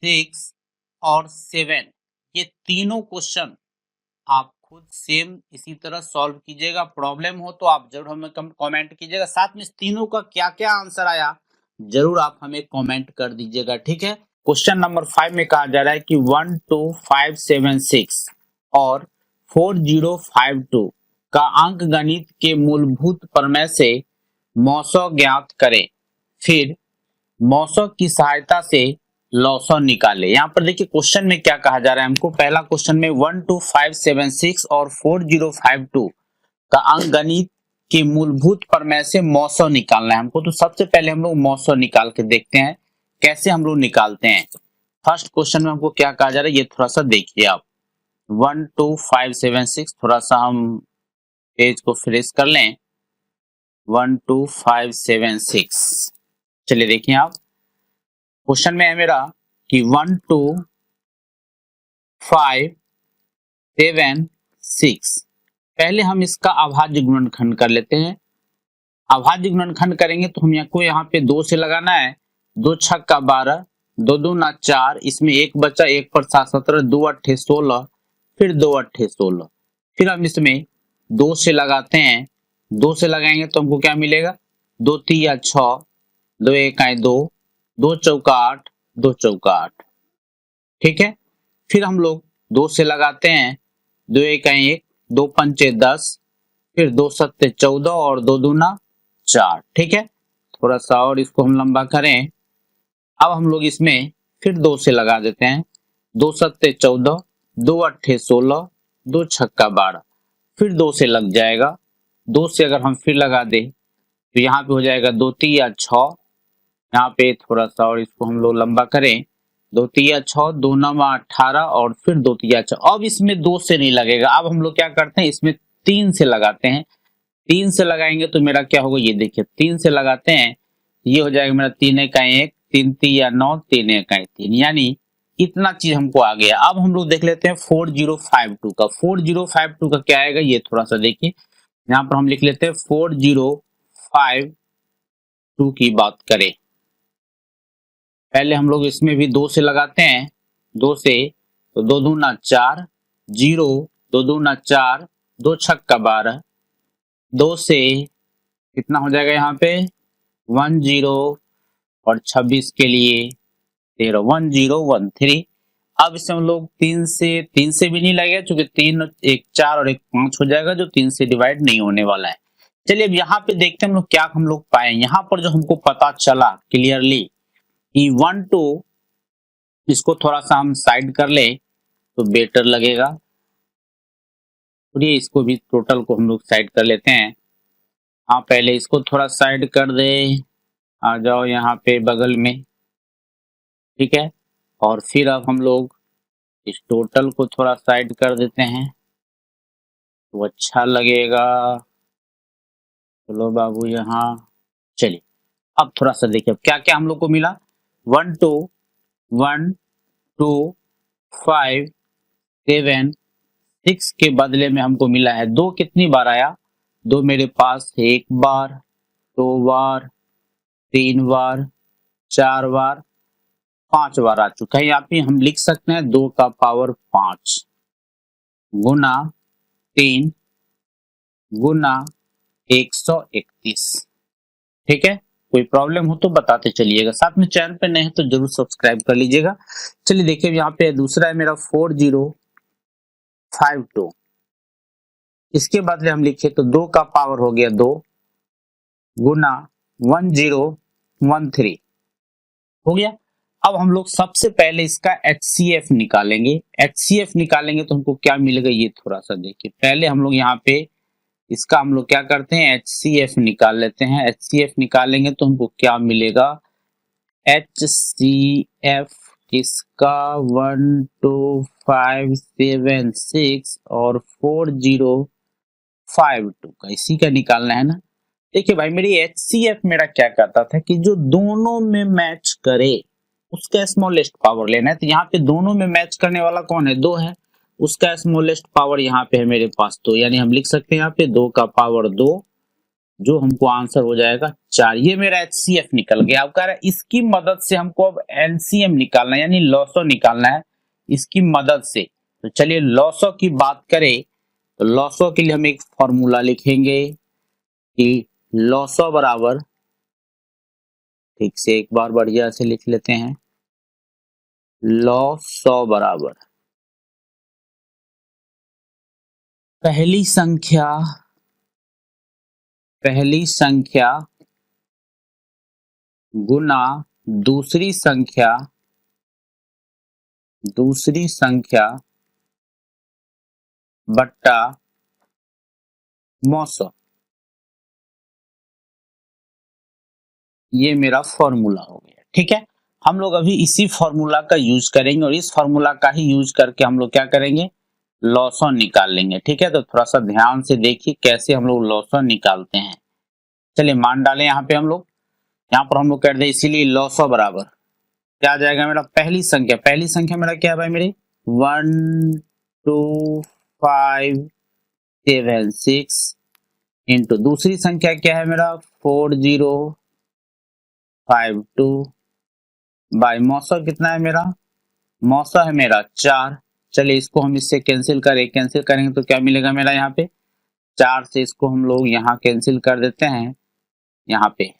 6 और 7 ये तीनों क्वेश्चन आप खुद सेम इसी तरह सॉल्व कीजिएगा। प्रॉब्लम हो तो आप जरूर हमें कमेंट कीजिएगा, साथ में तीनों का क्या क्या आंसर आया जरूर आप हमें कमेंट कर दीजिएगा। ठीक है, क्वेश्चन नंबर 5 में कहा जा रहा है कि 12576 और 4052 का अंक गणित के मूलभूत प्रमेय से मौसो ज्ञात करें, फिर मौसो की सहायता से लौसो निकाले। यहाँ पर देखिए क्वेश्चन में क्या कहा जा रहा है हमको, पहला क्वेश्चन में 12576 और 4052 का अंक गणित के मूलभूत प्रमेय से मौसो निकालना है हमको। तो सबसे पहले हम लोग मौसो निकाल के देखते हैं कैसे हम लोग निकालते हैं। फर्स्ट क्वेश्चन में हमको क्या कहा जा रहा है ये थोड़ा सा देखिए आप, 12576, थोड़ा सा हम पेज को फ्रेश कर लें, 12576। चलिए देखिए आप, क्वेश्चन में है मेरा कि 12576, पहले हम इसका अभाज्य गुणनखंड कर लेते हैं। अभाज्य गुणनखंड करेंगे तो हम यहाँ पे 2 से लगाना है, 2 छक्का 12, 2 दूना 4, इसमें 1 बचा, 1 पर 7 17, 2 अट्ठे 16, फिर 2 अट्ठे 16, फिर हम इसमें 2 से लगाते हैं। 2 से लगाएंगे तो हमको क्या मिलेगा, 2 तिया 6, 2 एकाई 2, 2 चौका 8, 2 चौका 8। ठीक है, फिर हम लोग 2 से लगाते हैं, 2 एकाई 1, 2 पंचे 10, फिर 2 सत्ते 14 और 2 दूना 4। ठीक है, थोड़ा सा और इसको हम लंबा करें। अब हम लोग इसमें फिर 2 से लगा देते हैं, 2 सत्ते 14, 2 अट्ठे 16, 2 छक्का 12, फिर 2 से लग जाएगा। 2 से अगर हम फिर लगा दें तो यहाँ पे हो जाएगा 2 तिया 6, यहाँ पे थोड़ा सा और इसको हम लोग लंबा करें, 2 तिया 6, 2 नवा 18 और फिर 2 तिया 6। अब इसमें 2 से नहीं लगेगा, अब हम लोग क्या करते हैं इसमें 3 से लगाते हैं। 3 से लगाएंगे तो मेरा क्या होगा, ये देखिए 3 से लगाते हैं, ये हो जाएगा मेरा 3 एकाई 1, 3 तिया 9, 3 एकाई 3, यानी इतना चीज हमको आ गया। अब हम लोग देख लेते हैं 4052 का। 4052 का क्या आएगा ये थोड़ा सा देखिए, यहाँ पर हम लिख लेते हैं 4052 की बात करें, पहले हम लोग इसमें भी 2 से लगाते हैं, 2 से तो 2 दूना 4, 0, 2 दूना 4, 2 छक्का 12, 2 से कितना हो जाएगा यहाँ पे 10 और 26 के लिए 13, 1013। अब इससे हम लोग 3 से भी नहीं लगेगा क्योंकि 3 1 4 और 1 5 हो जाएगा जो 3 से डिवाइड नहीं होने वाला है। चलिए अब यहाँ पे देखते हैं हम लोग क्या हम लोग पाए। यहाँ पर जो हमको पता चला क्लियरली कि 1 2, इसको थोड़ा सा हम साइड कर ले तो बेटर लगेगा। चलिए इसको भी टोटल को हम लोग साइड कर लेते हैं। हाँ पहले इसको थोड़ा साइड कर दे, आ जाओ यहाँ पे बगल में। ठीक है, और फिर अब हम लोग इस टोटल को थोड़ा साइड कर देते हैं तो अच्छा लगेगा। चलो बाबू यहाँ, चलिए अब थोड़ा सा देखिए क्या क्या हम लोग को मिला। 1 2 1 2 5 7 6 के बदले में हमको मिला है 2। कितनी बार आया, 2 मेरे पास 1 बार, 2 बार, 3 बार, 4 बार, 5 बार आ चुका है। यहाँ पे हम लिख सकते हैं 2 का पावर 5 गुना 3 गुना 131। ठीक है, कोई प्रॉब्लम हो तो बताते चलिएगा, साथ में चैनल पे नए हैं तो जरूर सब्सक्राइब कर लीजिएगा। चलिए देखिए यहाँ पे दूसरा है मेरा 4052, इसके बदले हम लिखे तो 2 का पावर हो गया 2 गुना 1013 हो गया। अब हम लोग सबसे पहले इसका HCF निकालेंगे। HCF निकालेंगे तो हमको क्या मिलेगा ये थोड़ा सा देखिए। पहले हम लोग यहाँ पे इसका हम लोग क्या करते हैं HCF निकाल लेते हैं। HCF निकालेंगे तो हमको क्या मिलेगा HCF इसका 12576 और 4052 का इसी का निकालना है ना। देखिए भाई मेरी HCF मेरा क्या करता था कि जो दोनों में मैच करे उसका स्मॉलेस्ट पावर लेना है। तो यहाँ पे दोनों में मैच करने वाला कौन है 2 है, उसका स्मॉलेस्ट पावर यहाँ पे है मेरे पास 2, यानी हम लिख सकते हैं यहाँ पे 2 का पावर 2, जो हमको आंसर हो जाएगा 4। ये मेरा HCF निकल गया। अब कह रहा है इसकी मदद से हमको अब LCM निकालना है, यानी लॉसो निकालना है इसकी मदद से। तो चलिए लॉसो की बात करें तो लॉसो के लिए हम एक फॉर्मूला लिखेंगे कि लॉसो बराबर, ठीक से एक बार बढ़िया से लिख लेते हैं, लॉसो बराबर पहली संख्या गुना दूसरी संख्या बट्टा मौसम। ये मेरा फॉर्मूला हो गया। ठीक है, हम लोग अभी इसी फॉर्मूला का यूज करेंगे और इस फॉर्मूला का ही यूज करके हम लोग क्या करेंगे लॉसन निकाल लेंगे। ठीक है, तो थोड़ा सा ध्यान से देखिए कैसे हम लोग लॉसन निकालते हैं। चलिए मान डालें यहाँ पे हम लोग, यहाँ पर हम लोग कर दे इसीलिए लॉसो बराबर क्या आ जाएगा मेरा पहली संख्या मेरा क्या है भाई मेरी 12576 इंटू दूसरी संख्या क्या है मेरा 4052 बाय मौसम कितना है मेरा मौसम है मेरा 4। चलिए इसको हम इससे कैंसिल करेंगे तो क्या मिलेगा मेरा यहाँ पे 4 से इसको हम लोग यहाँ कैंसिल कर देते हैं। यहाँ पे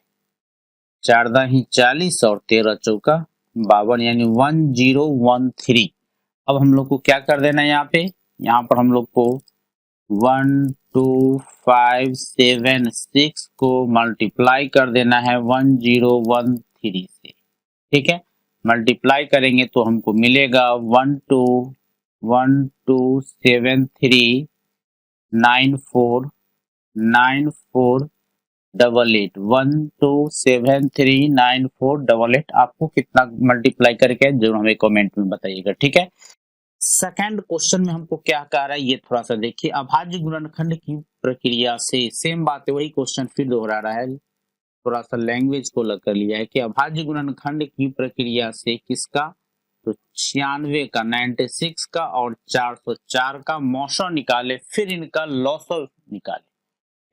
4 दा ही 40 और 13 चौका 52 यानी 1013। अब हम लोग को क्या कर देना है यहाँ पर हम लोग को 12576 को मल्टीप्लाई कर देना है 1013 से। ठीक है, मल्टीप्लाई करेंगे तो हमको मिलेगा 1273949488 12739488 आपको कितना मल्टीप्लाई करके जरूर हमें कमेंट में बताइएगा। ठीक है, सेकंड क्वेश्चन में हमको क्या कह रहा है ये थोड़ा सा देखिए। अभाज्य गुणनखंड की प्रक्रिया से सेम बात है, वही क्वेश्चन फिर दोहरा रहा है, थोड़ा सा लैंग्वेज को अलग कर लिया है कि अभाज्य गुणनखंड की प्रक्रिया से किसका तो 96 का 96 का और 404 का मौसो निकाले फिर इनका लॉसो निकाले।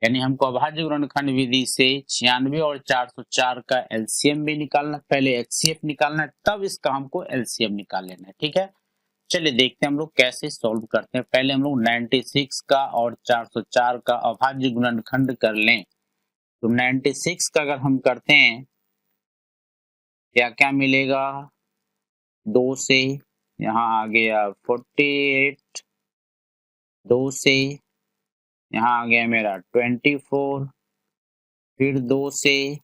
यानी हमको अभाज्य गुणनखंड विधि से 96 और 404 का एलसीएम भी निकालना, पहले एचसीएफ निकालना है तब इसका हमको एलसीएम निकाल लेना है। ठीक है, चलिए देखते हैं हम लोग कैसे सॉल्व करते हैं। पहले हम लोग 96 का और 404 का अभाज्य गुणनखंड कर लें। तो 96 का अगर हम करते हैं क्या क्या मिलेगा 2 से यहाँ आ गया 48, 2 से यहाँ आ गया मेरा 24, फिर 2 से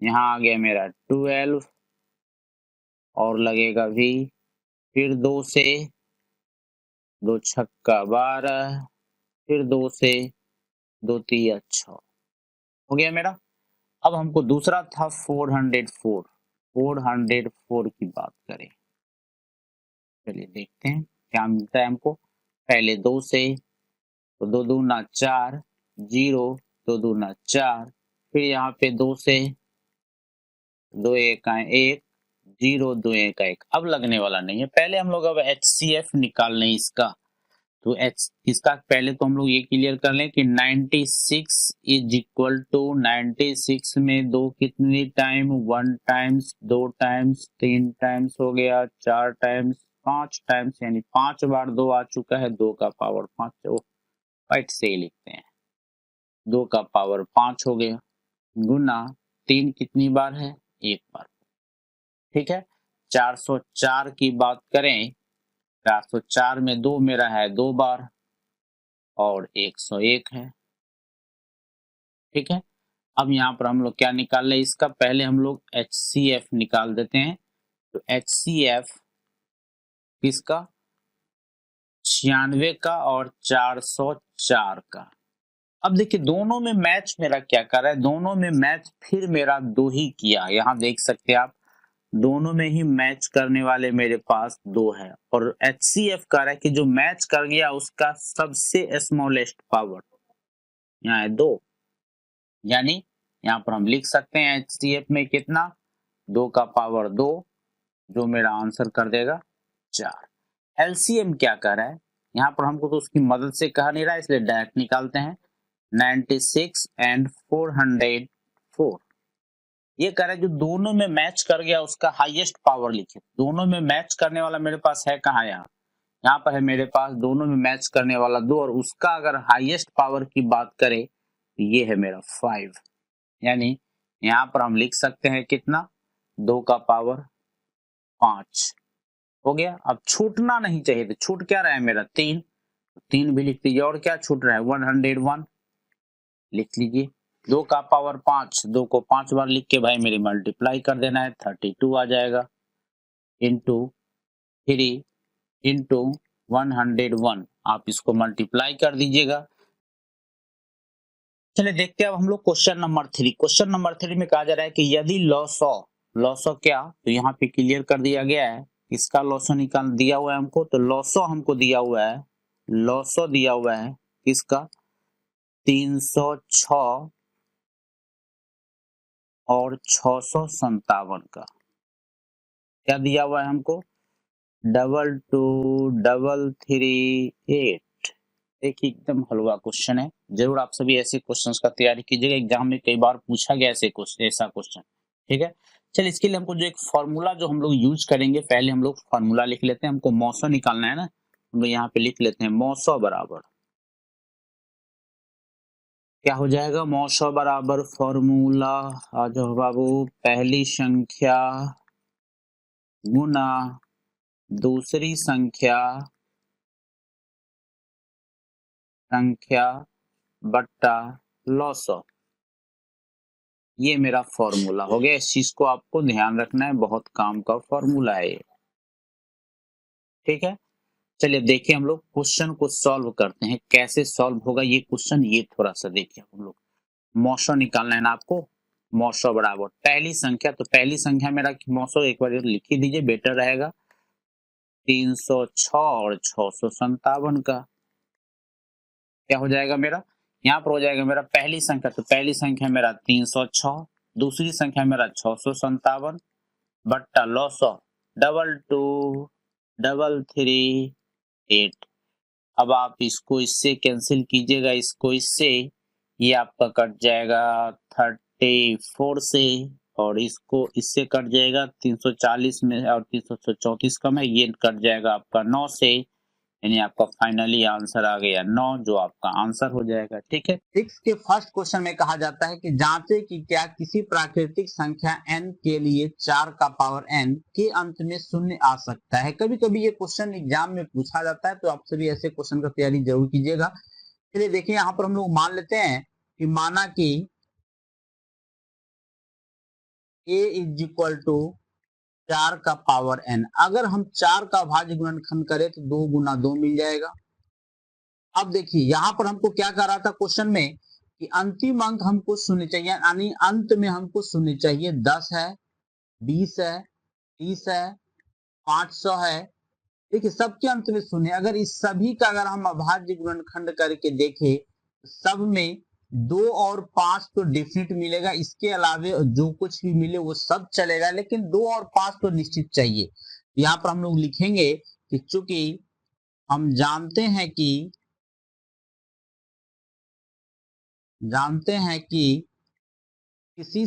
यहाँ आ गया मेरा 12 और लगेगा भी, फिर 2 से 2 छक्का 12, फिर 2 से 2 तिया 6 हो गया मेरा। अब हमको दूसरा था 404 की बात करें, चलिए देखते हैं क्या मिलता है हमको। पहले 2 से तो 2 दूना 4, 0 2 दूना 4, फिर यहाँ पे 2 से 2 1 1, 0 2 1 1। अब लगने वाला नहीं है, पहले हम लोग अब HCF निकाल लें इसका। तो इसका पहले तो हम लोग ये क्लियर कर लें कि 96 इज इक्वल टू 96 में 2 कितनी टाइम 1 टाइम्स 2 टाइम्स 3 टाइम्स हो गया 4 टाइम्स 5 टाइम्स, यानी 5 बार 2 आ चुका है 2 का पावर 5। राइट से ही लिखते हैं 2 का पावर 5 हो गया गुना 3 कितनी बार है 1 बार। ठीक है, 404 की बात करें 404 में 2 मेरा है 2 बार और 101 है। ठीक है, अब यहाँ पर हम लोग क्या निकाल रहे हैं, इसका पहले हम लोग HCF निकाल देते हैं। तो HCF किसका, 96 का और 404 का। अब देखिए दोनों में मैच मेरा क्या कर रहा है, दोनों में मैच फिर मेरा 2 ही किया। यहाँ देख सकते हैं आप, दोनों में ही मैच करने वाले मेरे पास 2 है, और HCF कह रहा है कि जो मैच कर गया उसका सबसे स्मॉलेस्ट पावर यहाँ है 2। यानी यहाँ पर हम लिख सकते हैं HCF में कितना, 2 का पावर 2, जो मेरा आंसर कर देगा 4। LCM क्या कह रहा है, यहाँ पर हमको तो उसकी मदद से कहा नहीं रहा है, इसलिए डायरेक्ट निकालते हैं। 96 एंड 404, ये कह रहा है जो दोनों में मैच कर गया उसका हाईएस्ट पावर लिखे। दोनों में मैच करने वाला मेरे पास है कहाँ, यहाँ पर है मेरे पास दोनों में मैच करने वाला 2, और उसका अगर हाईएस्ट पावर की बात करें तो ये है मेरा 5। यानी यहाँ पर हम लिख सकते हैं कितना, 2 का पावर 5 हो गया। अब छूटना नहीं चाहिए, तो छूट क्या रहा है मेरा 3, 3 भी लिख दीजिए। और क्या छूट रहा है, 101 लिख लीजिए। 2 का पावर 5, 2 को 5 बार लिख के भाई मेरी मल्टीप्लाई कर देना है, 32 आ जाएगा, इंटू 3 इंटू 101, आप इसको मल्टीप्लाई कर दीजिएगा। चलिए देखते हैं अब हम लोग क्वेश्चन नंबर 3। क्वेश्चन नंबर 3 में कहा जा रहा है कि यदि लॉसो क्या, तो यहाँ पे क्लियर कर दिया गया है, इसका लॉसो निकाल दिया हुआ है हमको। तो लॉसो हमको दिया हुआ है, लॉसो दिया हुआ है किसका, 306 और 657 का। क्या दिया हुआ है हमको, 22338। देखिए एकदम हलवा क्वेश्चन है, जरूर आप सभी ऐसे क्वेश्चंस का तैयारी कीजिएगा, एग्जाम में कई बार पूछा गया ऐसा क्वेश्चन। ठीक है, चलिए इसके लिए हमको जो एक फॉर्मूला जो हम लोग यूज करेंगे, पहले हम लोग फॉर्मूला लिख लेते हैं। हमको मौसो निकालना है ना, हम लोग यहाँ पे लिख लेते हैं मौसो बराबर, क्या हो जाएगा, मौसो बराबर फॉर्मूला आ जाओ बाबू, पहली संख्या गुना दूसरी संख्या बट्टा लॉसो। ये मेरा फॉर्मूला हो गया, इस चीज को आपको ध्यान रखना है, बहुत काम का फॉर्मूला है ये। ठीक है, चलिए देखिए हम लोग क्वेश्चन को सॉल्व करते हैं, कैसे सॉल्व होगा ये क्वेश्चन, ये थोड़ा सा देखिए। हम लोग मौसो निकालना है ना आपको, मौसो बराबर पहली संख्या, तो पहली संख्या मेरा मौसो एक बार लिख ही दीजिए, बेटर रहेगा। 306 और 657 का क्या हो जाएगा मेरा, यहाँ पर हो जाएगा मेरा पहली संख्या, तो पहली संख्या मेरा 306, दूसरी संख्या मेरा 657 बट्टा लॉसो 22338। अब आप इसको इससे कैंसिल कीजिएगा, इसको इससे, ये आपका कट जाएगा 34 से, और इसको इससे कट जाएगा 340 में, और 334 कम है, ये कट जाएगा आपका 9 से, यानी आपका फाइनली आंसर आ गया 9, जो आपका आंसर हो जाएगा। ठीक है, 6 के फर्स्ट क्वेश्चन में कहा जाता है कि जांचें कि क्या किसी प्राकृतिक संख्या n के लिए 4 का पावर n के अंत में शून्य आ सकता है। कभी कभी ये क्वेश्चन एग्जाम में पूछा जाता है, तो आप सभी ऐसे क्वेश्चन का तैयारी जरूर कीजिएगा। चलिए देखिए यहाँ पर हम लोग मान लेते हैं कि माना कि a इज इक्वल टू 4 का पावर n। अगर हम 4 का भाज्य गुणनखंड करें तो 2 गुना 2 मिल जाएगा। अब देखिए यहाँ पर हमको क्या कह रहा था क्वेश्चन में कि अंतिम अंक हमको शून्य चाहिए, यानी अंत में हमको शून्य चाहिए। 10 है, 20 है, 30 है, 500 है, देखिए सबके अंत में शून्य। अगर इस सभी का अगर हम अभाज्य गुणनखंड करके देखें, सब में 2 और 5 तो डेफिनेट मिलेगा, इसके अलावे जो कुछ भी मिले वो सब चलेगा, लेकिन 2 और 5 तो निश्चित चाहिए। यहाँ पर हम लोग लिखेंगे कि चूंकि हम जानते हैं कि किसी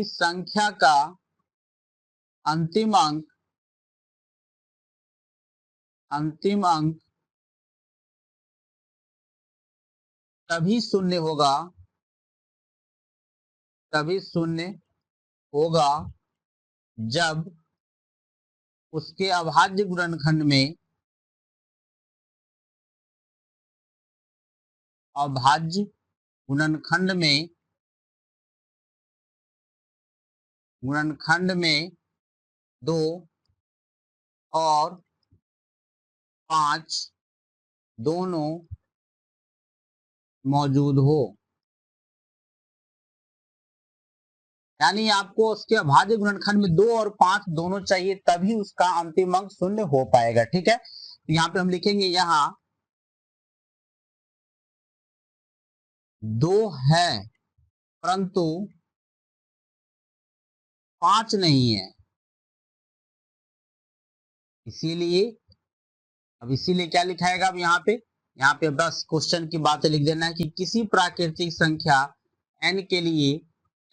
संख्या का अंतिम अंक तभी शून्य होगा जब उसके अभाज्य गुणनखंड में अभाज्य गुणनखंड में 2 और 5 दोनों मौजूद हो, यानी आपको उसके अभाज्य गुणनखंड में 2 और 5 दोनों चाहिए, तभी उसका अंतिम अंक 0 हो पाएगा। ठीक है, तो यहाँ पे हम लिखेंगे यहाँ 2 है परंतु 5 नहीं है, इसीलिए क्या लिखाएगा अब यहाँ पे बस क्वेश्चन की बातें लिख देना है कि किसी प्राकृतिक संख्या n के लिए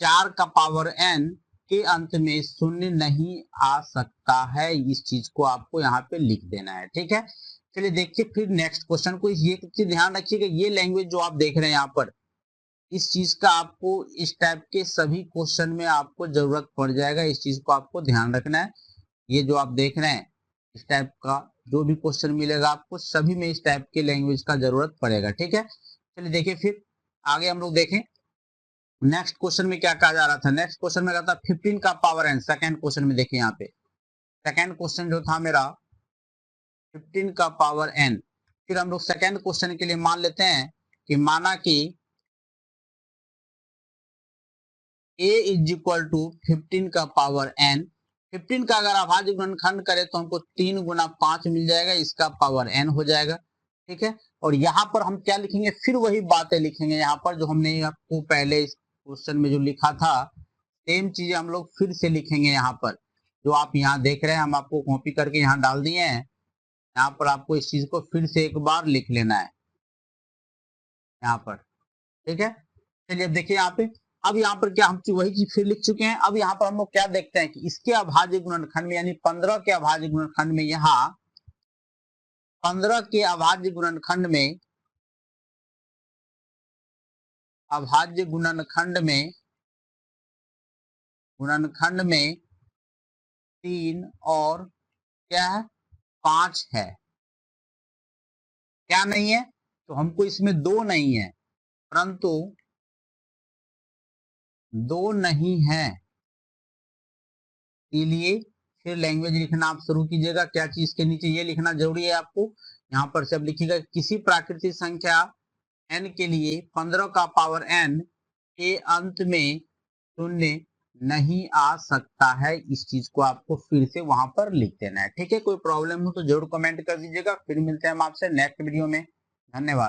4 का पावर n के अंत में 0 नहीं आ सकता है। इस चीज को आपको यहाँ पे लिख देना है। ठीक है, चलिए देखिए फिर नेक्स्ट क्वेश्चन को। ये चीज ध्यान रखिएगा, ये लैंग्वेज जो आप देख रहे हैं यहाँ पर, इस चीज का आपको इस टाइप के सभी क्वेश्चन में आपको जरूरत पड़ जाएगा। इस चीज को आपको ध्यान रखना है। ये जो आप देख रहे हैं इस टाइप का जो भी क्वेश्चन मिलेगा आपको, सभी में इस टाइप के लैंग्वेज का जरूरत पड़ेगा। ठीक है, चलिए देखिए फिर आगे हम लोग देखें नेक्स्ट क्वेश्चन में क्या कहा जा रहा था। नेक्स्ट क्वेश्चन में कहा था 15 का पावर n। सेकंड क्वेश्चन में देखिए यहाँ पे सेकंड क्वेश्चन जो था मेरा 15 का पावर n। फिर हम लोग सेकंड क्वेश्चन के लिए मान लेते हैं कि माना कि a इज इक्वल टू 15 का पावर n। 15 का अगर अभाज्य गुणनखंड करें तो हमको 3 गुना 5 मिल जाएगा, इसका पावर n हो जाएगा। ठीक है, और यहाँ पर हम क्या लिखेंगे, फिर वही बातें लिखेंगे यहाँ पर जो हमने आपको पहले इस क्वेश्चन में जो लिखा था, सेम चीजें हम लोग फिर से लिखेंगे। यहाँ पर जो आप यहाँ देख रहे हैं हम आपको कॉपी करके यहाँ डाल दिए हैं, यहाँ पर आपको इस चीज को फिर से एक बार लिख लेना है यहाँ पर। ठीक है, चलिए अब देखिए यहाँ पे, अब यहाँ पर क्या हम वही चीज फिर लिख चुके हैं। अब यहाँ पर हम लोग क्या देखते हैं कि इसके अभाज्य गुणनखंड में यानी 15 के अभाज्य गुणनखंड में, यहाँ 15 के अभाज्य गुणनखंड में 3 और क्या है 5 है। क्या नहीं है, तो हमको इसमें 2 नहीं है, परंतु 2 नहीं है, इसलिए फिर लैंग्वेज लिखना आप शुरू कीजिएगा। क्या चीज के नीचे ये लिखना जरूरी है आपको, यहाँ पर से अब लिखिएगा किसी प्राकृतिक संख्या n के लिए 15 का पावर n के अंत में 0 नहीं आ सकता है। इस चीज को आपको फिर से वहां पर लिख देना है। ठीक है, कोई प्रॉब्लम हो तो जरूर कमेंट कर दीजिएगा। फिर मिलते हैं हम आपसे नेक्स्ट वीडियो में। धन्यवाद।